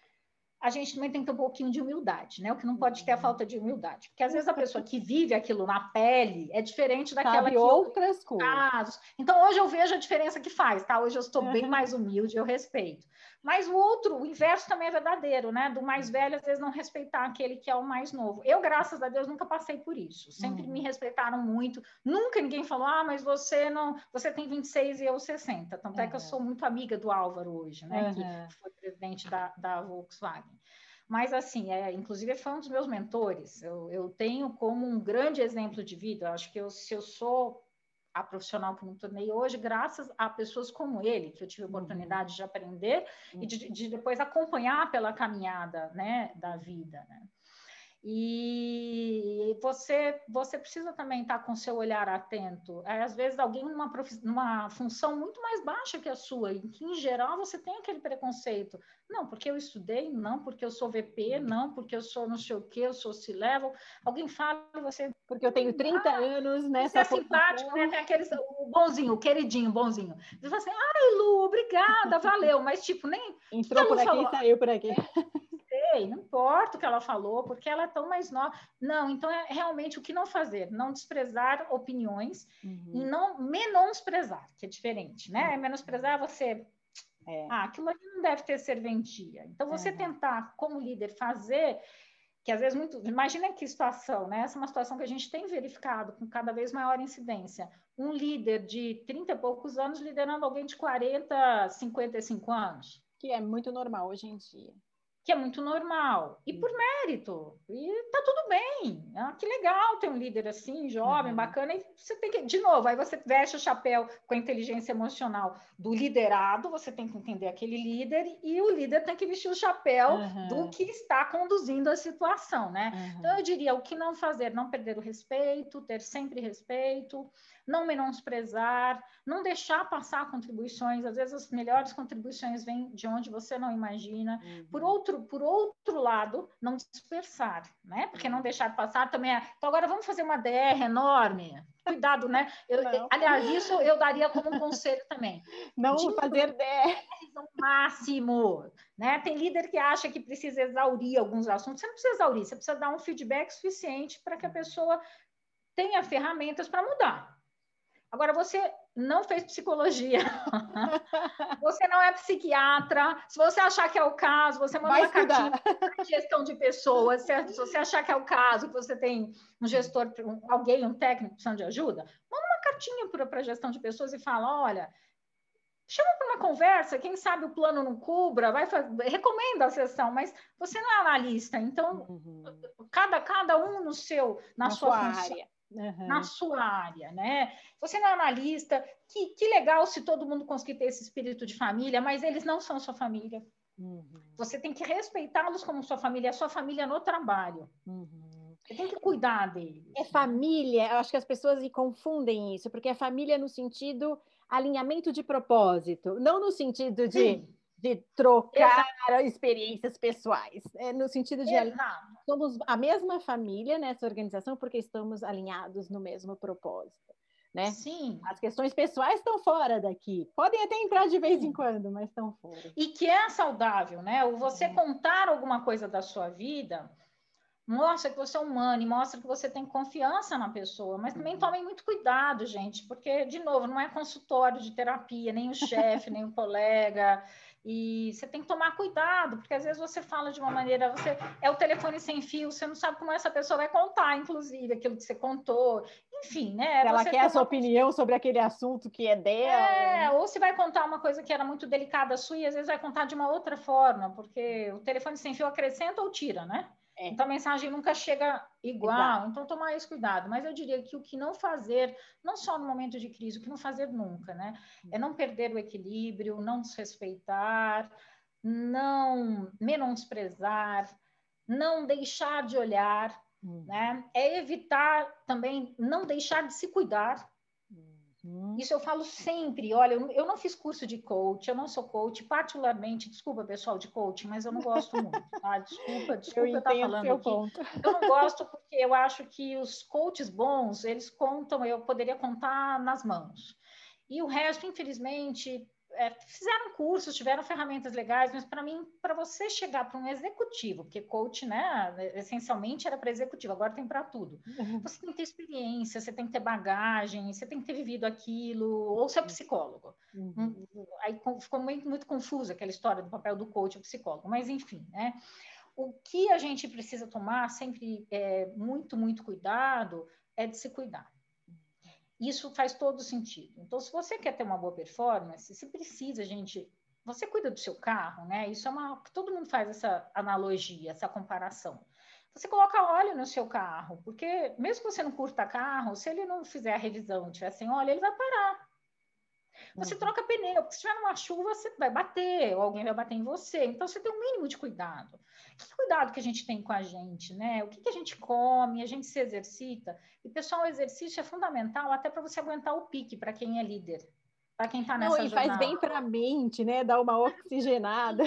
A gente também tem que ter um pouquinho de humildade, né? O que não pode ter a falta de humildade. Porque às vezes a pessoa que vive aquilo na pele é diferente daquela sabe outras coisas. Então hoje eu vejo a diferença que faz, tá? Hoje eu estou bem mais humilde, eu respeito. Mas o inverso também é verdadeiro, né? Do mais velho, às vezes, não respeitar aquele que é o mais novo. Eu, graças a Deus, nunca passei por isso. Sempre me respeitaram muito. Nunca ninguém falou, mas você não, você tem 26 e eu 60. Tanto é que eu sou muito amiga do Álvaro hoje, né? Que foi presidente da Volkswagen. Mas, assim, inclusive foi um dos meus mentores. Eu tenho como um grande exemplo de vida. Eu acho que se eu sou a profissional que me tornei hoje, graças a pessoas como ele, que eu tive a oportunidade de aprender e de depois acompanhar pela caminhada, né, da vida, né? E você precisa também estar com o seu olhar atento. Às vezes, alguém numa função muito mais baixa que a sua, em que, em geral, você tem aquele preconceito. Não, porque eu estudei, não, porque eu sou VP, não, porque eu sou não sei o quê, eu sou C-level. Alguém fala e você... Porque eu tenho 30 anos nessa posição. Você é simpático, né? Tem aqueles... O bonzinho, o queridinho, bonzinho. Você fala assim, ai, Lu, obrigada, valeu. Mas, tipo, nem... Entrou por aqui e saiu por aqui. Não importa o que ela falou, porque ela é tão mais nova. Não, então é realmente o que não fazer, não desprezar opiniões e não menosprezar, que é diferente, né? Menosprezar você... aquilo ali não deve ter serventia. Então, você tentar, como líder, fazer... que às vezes muito... Imagina que situação, né? Essa é uma situação que a gente tem verificado com cada vez maior incidência. Um líder de 30 e poucos anos liderando alguém de 40, 55 anos. Que é muito normal hoje em dia. Que é muito normal. E por mérito. E tá tudo bem. Que legal ter um líder assim, jovem, bacana. E você tem que... De novo, aí você veste o chapéu com a inteligência emocional do liderado, você tem que entender aquele líder, e o líder tem que vestir o chapéu do que está conduzindo a situação, né? Então, eu diria, o que não fazer? Não perder o respeito, ter sempre respeito, não menosprezar, não deixar passar contribuições. Às vezes, as melhores contribuições vêm de onde você não imagina. Por outro lado, não dispersar, né? Porque não deixar passar também é... Então, agora vamos fazer uma DR enorme. Cuidado, né? Aliás, isso eu daria como um conselho também. Não fazer DR. No máximo, né? Tem líder que acha que precisa exaurir alguns assuntos. Você não precisa exaurir, você precisa dar um feedback suficiente para que a pessoa tenha ferramentas para mudar. Agora, você não fez psicologia, você não é psiquiatra, se você achar que é o caso, você manda uma cartinha de gestão de pessoas, certo? Se você achar que é o caso, que você tem um gestor, alguém, um técnico precisando de ajuda, manda uma cartinha para a gestão de pessoas e fala, olha, chama para uma conversa, quem sabe o plano não cubra, recomenda a sessão, mas você não é analista, então cada um na sua função. Área. Na sua área, né? Você não é analista, que legal se todo mundo conseguir ter esse espírito de família, mas eles não são sua família. Você tem que respeitá-los como sua família, a sua família no trabalho. Você tem que cuidar deles. É família, eu acho que as pessoas confundem isso, porque é família no sentido alinhamento de propósito, não no sentido de trocar experiências pessoais, é no sentido de somos a mesma família nessa organização porque estamos alinhados no mesmo propósito, né? Sim. As questões pessoais estão fora daqui, podem até entrar de vez em quando, mas estão fora. E que é saudável, né? O você contar alguma coisa da sua vida mostra que você é humano e mostra que você tem confiança na pessoa, mas também tomem muito cuidado, gente, porque, de novo, não é consultório de terapia, nem o chefe, nem o colega, e você tem que tomar cuidado, porque às vezes você fala de uma maneira, você é o telefone sem fio, você não sabe como essa pessoa vai contar, inclusive, aquilo que você contou, enfim, né? Ela quer a sua opinião sobre aquele assunto que é dela. Ou se vai contar uma coisa que era muito delicada sua e às vezes vai contar de uma outra forma, porque o telefone sem fio acrescenta ou tira, né? Então, a mensagem nunca chega igual. Exato. Então, tomar esse cuidado. Mas eu diria que o que não fazer, não só no momento de crise, o que não fazer nunca, né? É não perder o equilíbrio, não desrespeitar, não menosprezar, não deixar de olhar, né? É evitar também não deixar de se cuidar. Isso eu falo sempre. Olha, eu não fiz curso de coach, eu não sou coach, particularmente, desculpa, pessoal de coaching, mas eu não gosto muito, tá? Desculpa eu estar falando aqui. Ponto. Eu não gosto porque eu acho que os coaches bons, eles contam, eu poderia contar nas mãos. E o resto, infelizmente, fizeram cursos, tiveram ferramentas legais, mas para mim, para você chegar para um executivo, porque coach, né, essencialmente era para executivo, agora tem para tudo. Você tem que ter experiência, você tem que ter bagagem, você tem que ter vivido aquilo, ou ser psicólogo. Aí ficou muito confusa aquela história do papel do coach ou psicólogo, mas enfim, né? O que a gente precisa tomar sempre muito, muito cuidado é de se cuidar. Isso faz todo sentido. Então, se você quer ter uma boa performance, se precisa, gente, você cuida do seu carro, né? Isso é todo mundo faz essa analogia, essa comparação. Você coloca óleo no seu carro, porque mesmo que você não curta carro, se ele não fizer a revisão e tiver sem óleo, ele vai parar. Você troca pneu, porque se tiver numa chuva, você vai bater, ou alguém vai bater em você. Então, você tem um mínimo de cuidado. Que cuidado que a gente tem com a gente, né? O que a gente come, a gente se exercita. E, pessoal, o exercício é fundamental até para você aguentar o pique, para quem é líder, para quem está nessa jornada. Faz bem para a mente, né? Dá uma oxigenada.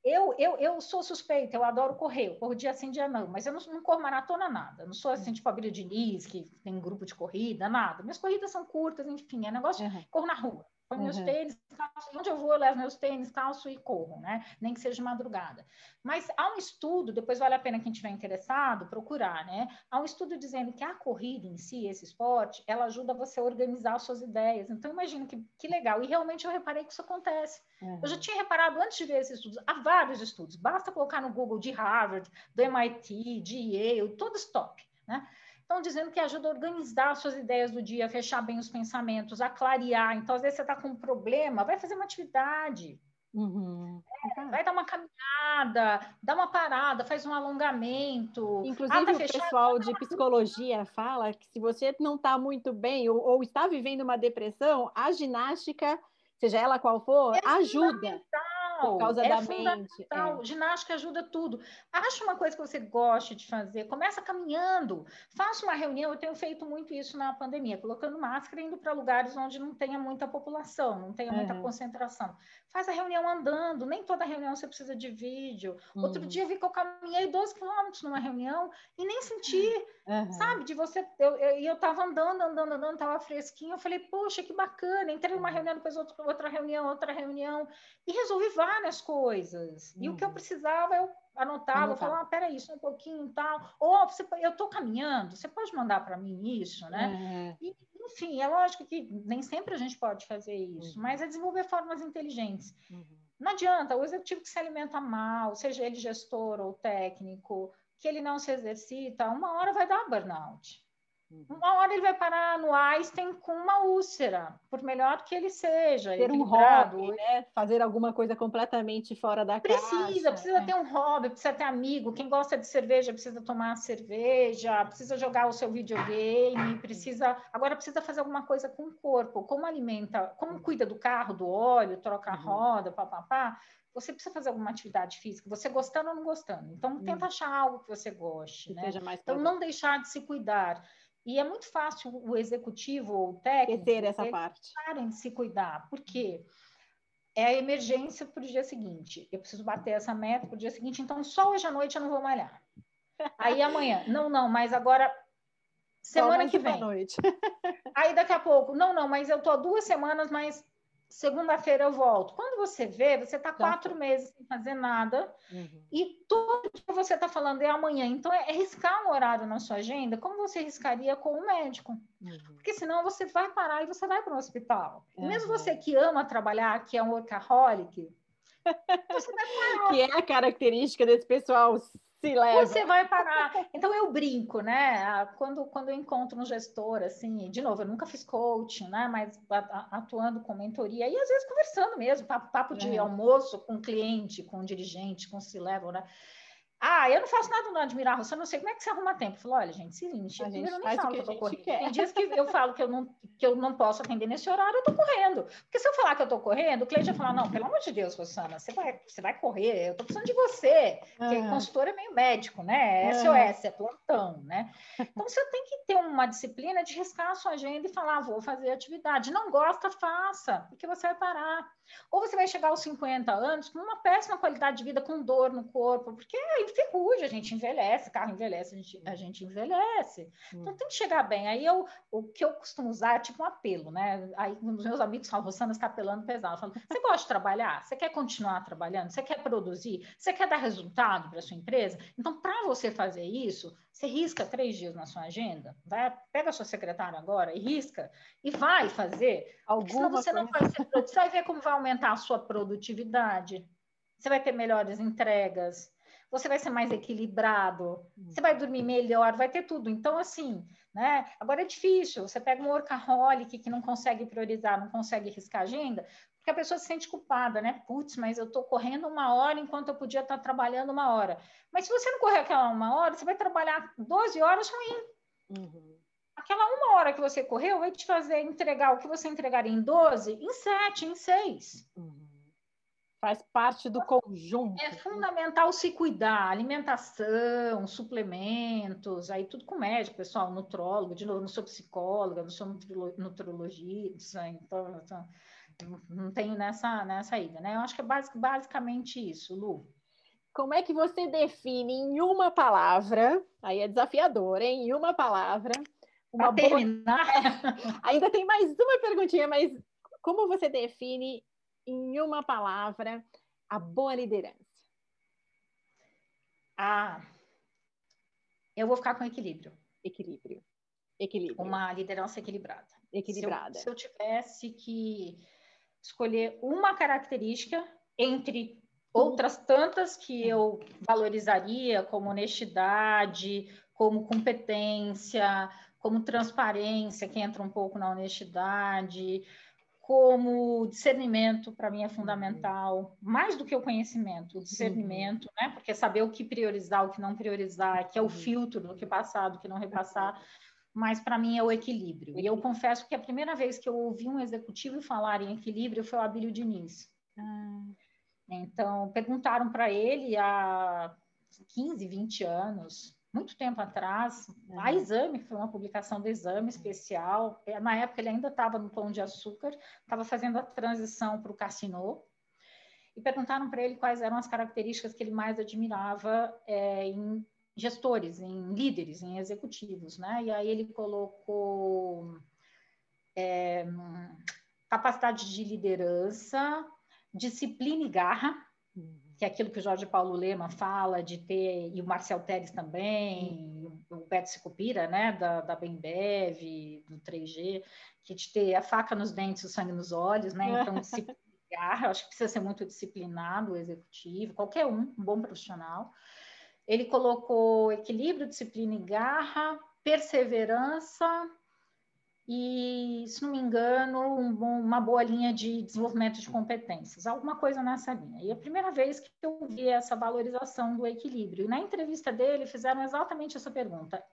Eu sou suspeita, eu adoro correr, eu corro dia sim, dia não, mas eu não corro maratona nada, eu não sou assim, tipo a Bíblia Diniz, que tem grupo de corrida, nada. Minhas corridas são curtas, enfim, é negócio, corro na rua. Põe meus tênis, calço, onde eu vou, eu levo meus tênis, calço e corro, né? Nem que seja de madrugada. Mas há um estudo, depois vale a pena quem estiver interessado procurar, né? Há um estudo dizendo que a corrida em si, esse esporte, ela ajuda você a organizar as suas ideias. Então, imagina que legal. E realmente eu reparei que isso acontece. Eu já tinha reparado antes de ver esses estudos, há vários estudos. Basta colocar no Google de Harvard, do MIT, de Yale, todos top, né? Estão dizendo que ajuda a organizar suas ideias do dia, a fechar bem os pensamentos, a clarear. Então, às vezes você está com um problema, vai fazer uma atividade. Vai dar uma caminhada, dá uma parada, faz um alongamento. Inclusive, o pessoal de psicologia fala que se você não está muito bem ou está vivendo uma depressão, a ginástica, seja ela qual for, ajuda. Por causa da mente. Ginástica ajuda tudo. Acha uma coisa que você goste de fazer, começa caminhando, faça uma reunião. Eu tenho feito muito isso na pandemia, colocando máscara e indo para lugares onde não tenha muita população, não tenha muita concentração. Faz a reunião andando, nem toda reunião você precisa de vídeo. Outro dia vi que eu caminhei 12 quilômetros numa reunião e nem senti, sabe? De você. Eu estava andando, estava fresquinho. Eu falei, poxa, que bacana. Entrei numa reunião, depois outra reunião, e resolvi várias coisas. E o que eu precisava, eu anotava, eu falava, peraí, isso um pouquinho e tal. Eu estou caminhando, você pode mandar para mim isso, né? E, enfim, é lógico que nem sempre a gente pode fazer isso, mas é desenvolver formas inteligentes. Não adianta, o executivo que se alimenta mal, seja ele gestor ou técnico, que ele não se exercita, uma hora vai dar burnout. Uma hora ele vai parar no Einstein com uma úlcera, por melhor que ele seja, Ter um equilibrado. hobby, né? Fazer alguma coisa completamente fora da caixa. Precisa ter um hobby, precisa ter amigo. Quem gosta de cerveja precisa tomar cerveja, precisa jogar o seu videogame, agora precisa fazer alguma coisa com o corpo. Como alimenta, como cuida do carro, do óleo, troca a roda, papapá. Você precisa fazer alguma atividade física, você gostando ou não gostando. Então, tenta achar algo que você goste, Que né? seja mais Então, não deixar de se cuidar. E é muito fácil o executivo ou o técnico esquecer essa parte. parem de se cuidar. Por quê? É a emergência para o dia seguinte. Eu preciso bater essa meta para o dia seguinte, então só hoje à noite eu não vou malhar. Aí amanhã, não, mas agora semana que vem. Noite. Aí daqui a pouco, não, mas eu tô 2 semanas, mas segunda-feira eu volto. Quando você vê, você está 4 meses sem fazer nada e todo dia você está falando é amanhã. Então, é riscar um horário na sua agenda como você riscaria com o médico. Porque senão você vai parar e você vai para o hospital. E mesmo você que ama trabalhar, que é um workaholic, você vai parar. Que é a característica desse pessoal, se leva. Você vai parar. Então, eu brinco, né? Quando eu encontro um gestor, assim, de novo, eu nunca fiz coaching, né? Mas atuando com mentoria e às vezes conversando mesmo, papo de almoço com cliente, com dirigente, com C-level, né? Eu não faço nada no Admirar Você, não sei como é que você arruma tempo. Eu falo, olha, gente, seguinte, primeiro eu nem falo que eu tô correndo. Tem dias que eu falo que eu não posso atender nesse horário, eu tô correndo. Porque se eu falar que eu tô correndo, o cliente vai falar, não, pelo amor de Deus, Rosana, você vai correr, eu tô precisando de você. Porque consultor é meio médico, né? SOS, é plantão, né? Então, você tem que ter uma disciplina de riscar a sua agenda e falar, vou fazer atividade. Não gosta, faça, porque você vai parar. Ou você vai chegar aos 50 anos com uma péssima qualidade de vida, com dor no corpo, porque ferrugem, a gente envelhece, carro envelhece, a gente envelhece. Então tem que chegar bem. Aí o que eu costumo usar é tipo um apelo, né? Aí os meus amigos falam, Rosana, você está apelando pesado. Eu falo, você gosta de trabalhar? Você quer continuar trabalhando? Você quer produzir? Você quer dar resultado para a sua empresa? Então, para você fazer isso, você risca 3 dias na sua agenda, pega a sua secretária agora e risca, e vai fazer. Senão você não vai ser produtivo. Você vai ver como vai aumentar a sua produtividade. Você vai ter melhores entregas, você vai ser mais equilibrado, você vai dormir melhor, vai ter tudo. Então, assim, né? Agora é difícil. Você pega um workaholic que não consegue priorizar, não consegue riscar a agenda, porque a pessoa se sente culpada, né? Putz, mas eu estou correndo 1 hora enquanto eu podia estar trabalhando 1 hora. Mas se você não correr aquela 1 hora, você vai trabalhar 12 horas ruim. Aquela 1 hora que você correu vai te fazer entregar o que você entregaria em 12, em 7, em 6. Faz parte do conjunto. É fundamental se cuidar, alimentação, suplementos, aí tudo com médico, pessoal, nutrólogo, de novo, não sou psicóloga, não sou nutrologista, então não tenho nessa ida, né? Eu acho que é basicamente isso, Lu. Como é que você define em uma palavra, aí é desafiador, hein? Em uma palavra, para terminar? Ainda tem mais uma perguntinha, mas como você define em uma palavra a boa liderança? Eu vou ficar com equilíbrio. Equilíbrio. Uma liderança equilibrada. Equilibrada. Se eu tivesse que escolher uma característica entre outras tantas que eu valorizaria, como honestidade, como competência, como transparência, que entra um pouco na honestidade, como discernimento, para mim é fundamental, mais do que o conhecimento, o discernimento, né? Porque saber o que priorizar, o que não priorizar, que é o filtro do que passar, do que não repassar, mas para mim é o equilíbrio. E eu confesso que a primeira vez que eu ouvi um executivo falar em equilíbrio foi o Abílio Diniz. Então, perguntaram para ele há 15, 20 anos, muito tempo atrás, a Exame, foi uma publicação do Exame especial, na época ele ainda estava no Pão de Açúcar, estava fazendo a transição para o Cassino, e perguntaram para ele quais eram as características que ele mais admirava em gestores, em líderes, em executivos, né? E aí ele colocou capacidade de liderança, disciplina e garra, que é aquilo que o Jorge Paulo Lemann fala de ter, e o Marcel Telles também, o Beto Sicupira, né, da Bembev, do 3G, que de ter a faca nos dentes, o sangue nos olhos, né? Então, disciplina e garra, eu acho que precisa ser muito disciplinado o executivo, qualquer um bom profissional. Ele colocou equilíbrio, disciplina e garra, perseverança e, se não me engano, uma boa linha de desenvolvimento de competências, alguma coisa nessa linha. E a primeira vez que eu vi essa valorização do equilíbrio. E na entrevista dele, fizeram exatamente essa pergunta.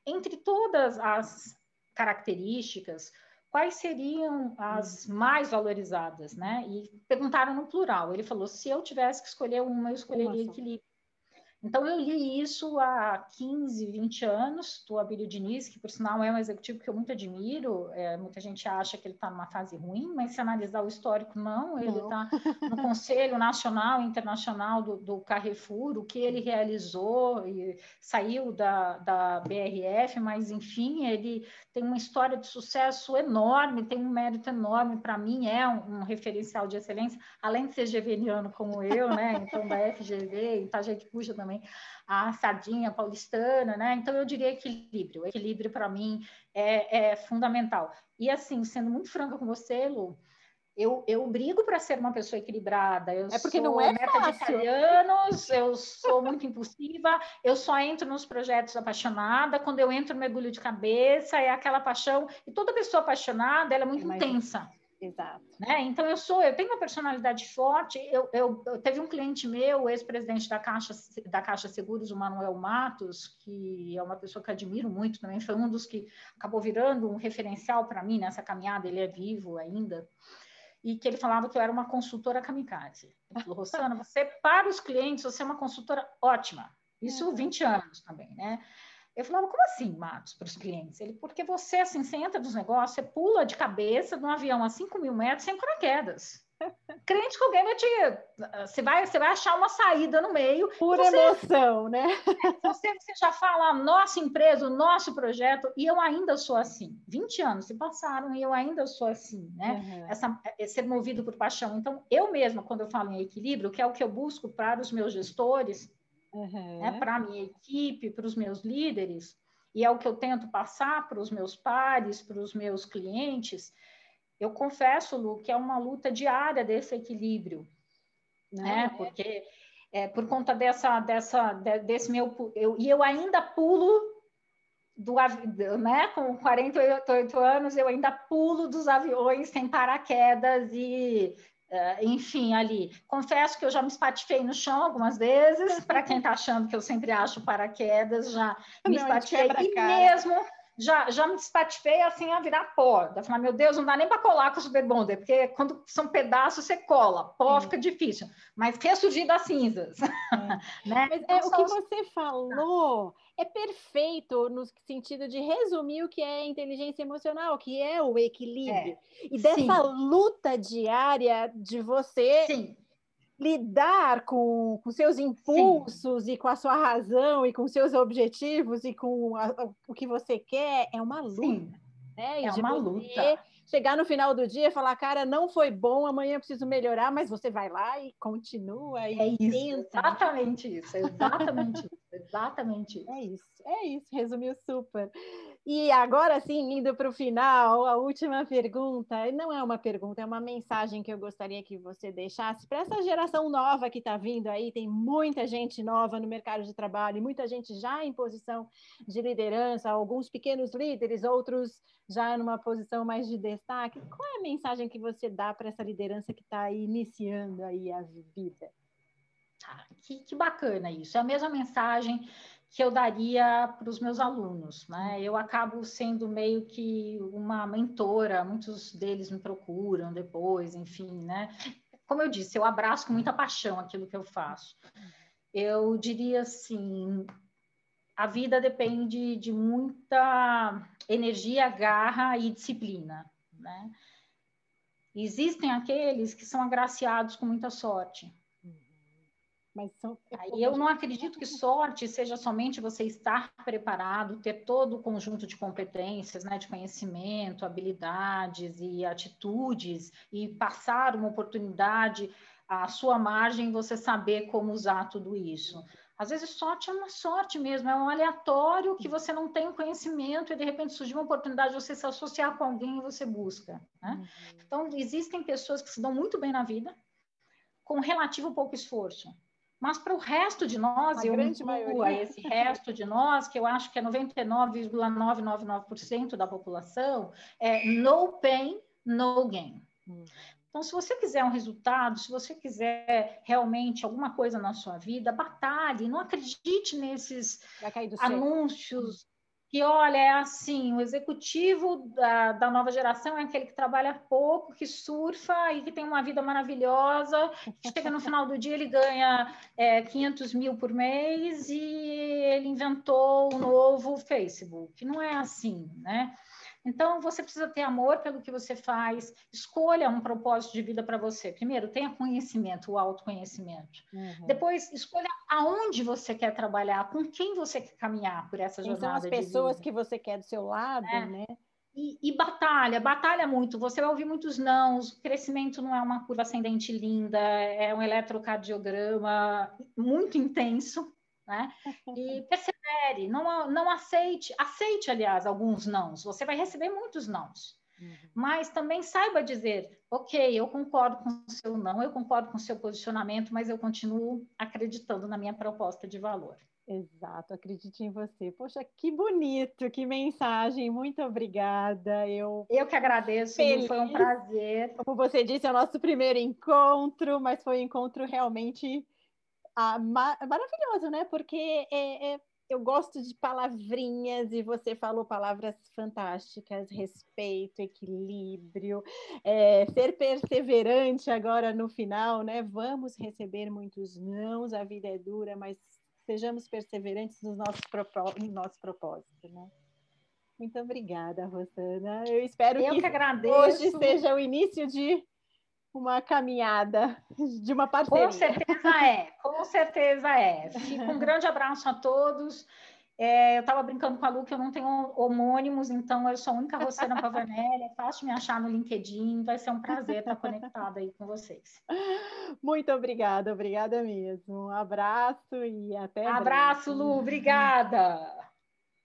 Entre todas as características, quais seriam as mais valorizadas, né? E perguntaram no plural. Ele falou, se eu tivesse que escolher uma, eu escolheria equilíbrio. Então, eu li isso há 15, 20 anos, do Abílio Diniz, que, por sinal, é um executivo que eu muito admiro. Muita gente acha que ele está numa fase ruim, mas se analisar o histórico, não. Ele está no Conselho Nacional e Internacional do Carrefour, o que ele realizou, e saiu da BRF, mas, enfim, ele tem uma história de sucesso enorme, tem um mérito enorme. Para mim, é um referencial de excelência, além de ser geveliano como eu, né? Então, da FGV, e a gente puxa também a sardinha paulistana, né? Então, eu diria equilíbrio. O equilíbrio, para mim, é fundamental. E, assim, sendo muito franca com você, Lu, eu brigo para ser uma pessoa equilibrada. Eu porque sou não é neta fácil. de italianos, eu sou muito impulsiva, eu só entro nos projetos apaixonada. Quando eu entro, mergulho de cabeça, é aquela paixão. E toda pessoa apaixonada, ela é muito intensa. Exato. Né? Então, eu tenho uma personalidade forte. Eu teve um cliente meu, ex-presidente da Caixa Seguros, o Manuel Matos, que é uma pessoa que admiro muito também, foi um dos que acabou virando um referencial para mim nessa caminhada, ele é vivo ainda, e que ele falava que eu era uma consultora kamikaze. Ele falou, Rossana, você, para os clientes, você é uma consultora ótima. Isso 20 anos também, né? Eu falava, como assim, Matos, para os clientes? Ele, porque você, assim, você entra nos negócios, você pula de cabeça de um avião a 5.000 metros sem paraquedas. Crente que alguém vai te... Você vai achar uma saída no meio. Por emoção, né? Você já fala, nossa empresa, o nosso projeto, e eu ainda sou assim. 20 anos se passaram e eu ainda sou assim, né? Ser movido por paixão. Então, eu mesma, quando eu falo em equilíbrio, que é o que eu busco para os meus gestores, né, para a minha equipe, para os meus líderes, e é o que eu tento passar para os meus pares, para os meus clientes, eu confesso, Lu, que é uma luta diária desse equilíbrio, né? Porque por conta desse meu... eu ainda pulo né? Com 48 anos, eu ainda pulo dos aviões sem paraquedas e... enfim, ali, confesso que eu já me espatifei no chão algumas vezes, para quem está achando que eu sempre acho paraquedas, já me espatifei, e mesmo já me espatifei assim a virar pó, a falar, meu Deus, não dá nem para colar com o Super Bonder, porque quando são pedaços você cola, pó fica difícil, mas ressurgir das cinzas. Né? Mas então, o que você falou é perfeito no sentido de resumir o que é inteligência emocional, que é o equilíbrio. E dessa luta diária de você lidar com seus impulsos e com a sua razão e com seus objetivos e com o que você quer, é uma luta. Né? É uma luta. Chegar no final do dia e falar, cara, não foi bom, amanhã eu preciso melhorar, mas você vai lá e continua e tenta. Exatamente isso, exatamente isso, exatamente isso. É isso, resumiu super. E agora sim, indo para o final, a última pergunta, não é uma pergunta, é uma mensagem que eu gostaria que você deixasse para essa geração nova que está vindo aí, tem muita gente nova no mercado de trabalho, muita gente já em posição de liderança, alguns pequenos líderes, outros já numa posição mais de destaque. Qual é a mensagem que você dá para essa liderança que está iniciando aí a vida? Que bacana isso. É a mesma mensagem que eu daria para os meus alunos, né? Eu acabo sendo meio que uma mentora, muitos deles me procuram depois, enfim, né? Como eu disse, eu abraço com muita paixão aquilo que eu faço. Eu diria assim, a vida depende de muita energia, garra e disciplina, né? Existem aqueles que são agraciados com muita sorte. Mas eu não acredito que sorte seja somente você estar preparado, ter todo o conjunto de competências, né, de conhecimento, habilidades e atitudes, e passar uma oportunidade à sua margem, você saber como usar tudo isso. Às vezes sorte é uma sorte mesmo, é um aleatório que você não tem o conhecimento e de repente surgiu uma oportunidade de você se associar com alguém e você busca. Né? Então, existem pessoas que se dão muito bem na vida com relativo pouco esforço. Mas para o resto de nós, eu incluo a esse resto de nós, que eu acho que é 99,999% da população, é no pain, no gain. Então, se você quiser um resultado, se você quiser realmente alguma coisa na sua vida, batalhe, não acredite nesses anúncios que, olha, é assim, o executivo da nova geração é aquele que trabalha pouco, que surfa e que tem uma vida maravilhosa, que chega no final do dia, ele ganha 500 mil por mês e ele inventou o novo Facebook. Não é assim, né? Então, você precisa ter amor pelo que você faz, escolha um propósito de vida para você. Primeiro, tenha conhecimento, o autoconhecimento. Depois, escolha aonde você quer trabalhar, com quem você quer caminhar por essa jornada de vida. São as pessoas que você quer do seu lado, né? E batalha muito. Você vai ouvir muitos nãos, o crescimento não é uma curva ascendente linda, é um eletrocardiograma muito intenso, né? E persevere, não aceite, aliás, alguns nãos, você vai receber muitos nãos, mas também saiba dizer, ok, eu concordo com o seu não, eu concordo com o seu posicionamento, mas eu continuo acreditando na minha proposta de valor. Exato, acredite em você. Poxa, que bonito, que mensagem, muito obrigada. Eu que agradeço, Lu, foi um prazer. Como você disse, é o nosso primeiro encontro, mas foi um encontro realmente maravilhoso, né? Porque eu gosto de palavrinhas e você falou palavras fantásticas, respeito, equilíbrio, ser perseverante agora no final, né? Vamos receber muitos nãos, a vida é dura, mas sejamos perseverantes no nosso propósito, né? Muito obrigada, Rosana. Eu espero que hoje seja o início de uma caminhada, de uma parceria. Com certeza é. Fica um grande abraço a todos. Eu estava brincando com a Lu que eu não tenho homônimos, então eu sou a única Rosana Pavanelli. É fácil me achar no LinkedIn. Vai ser um prazer estar conectada aí com vocês. Muito obrigada mesmo. Um abraço e até breve. Abraço, Lu. Obrigada.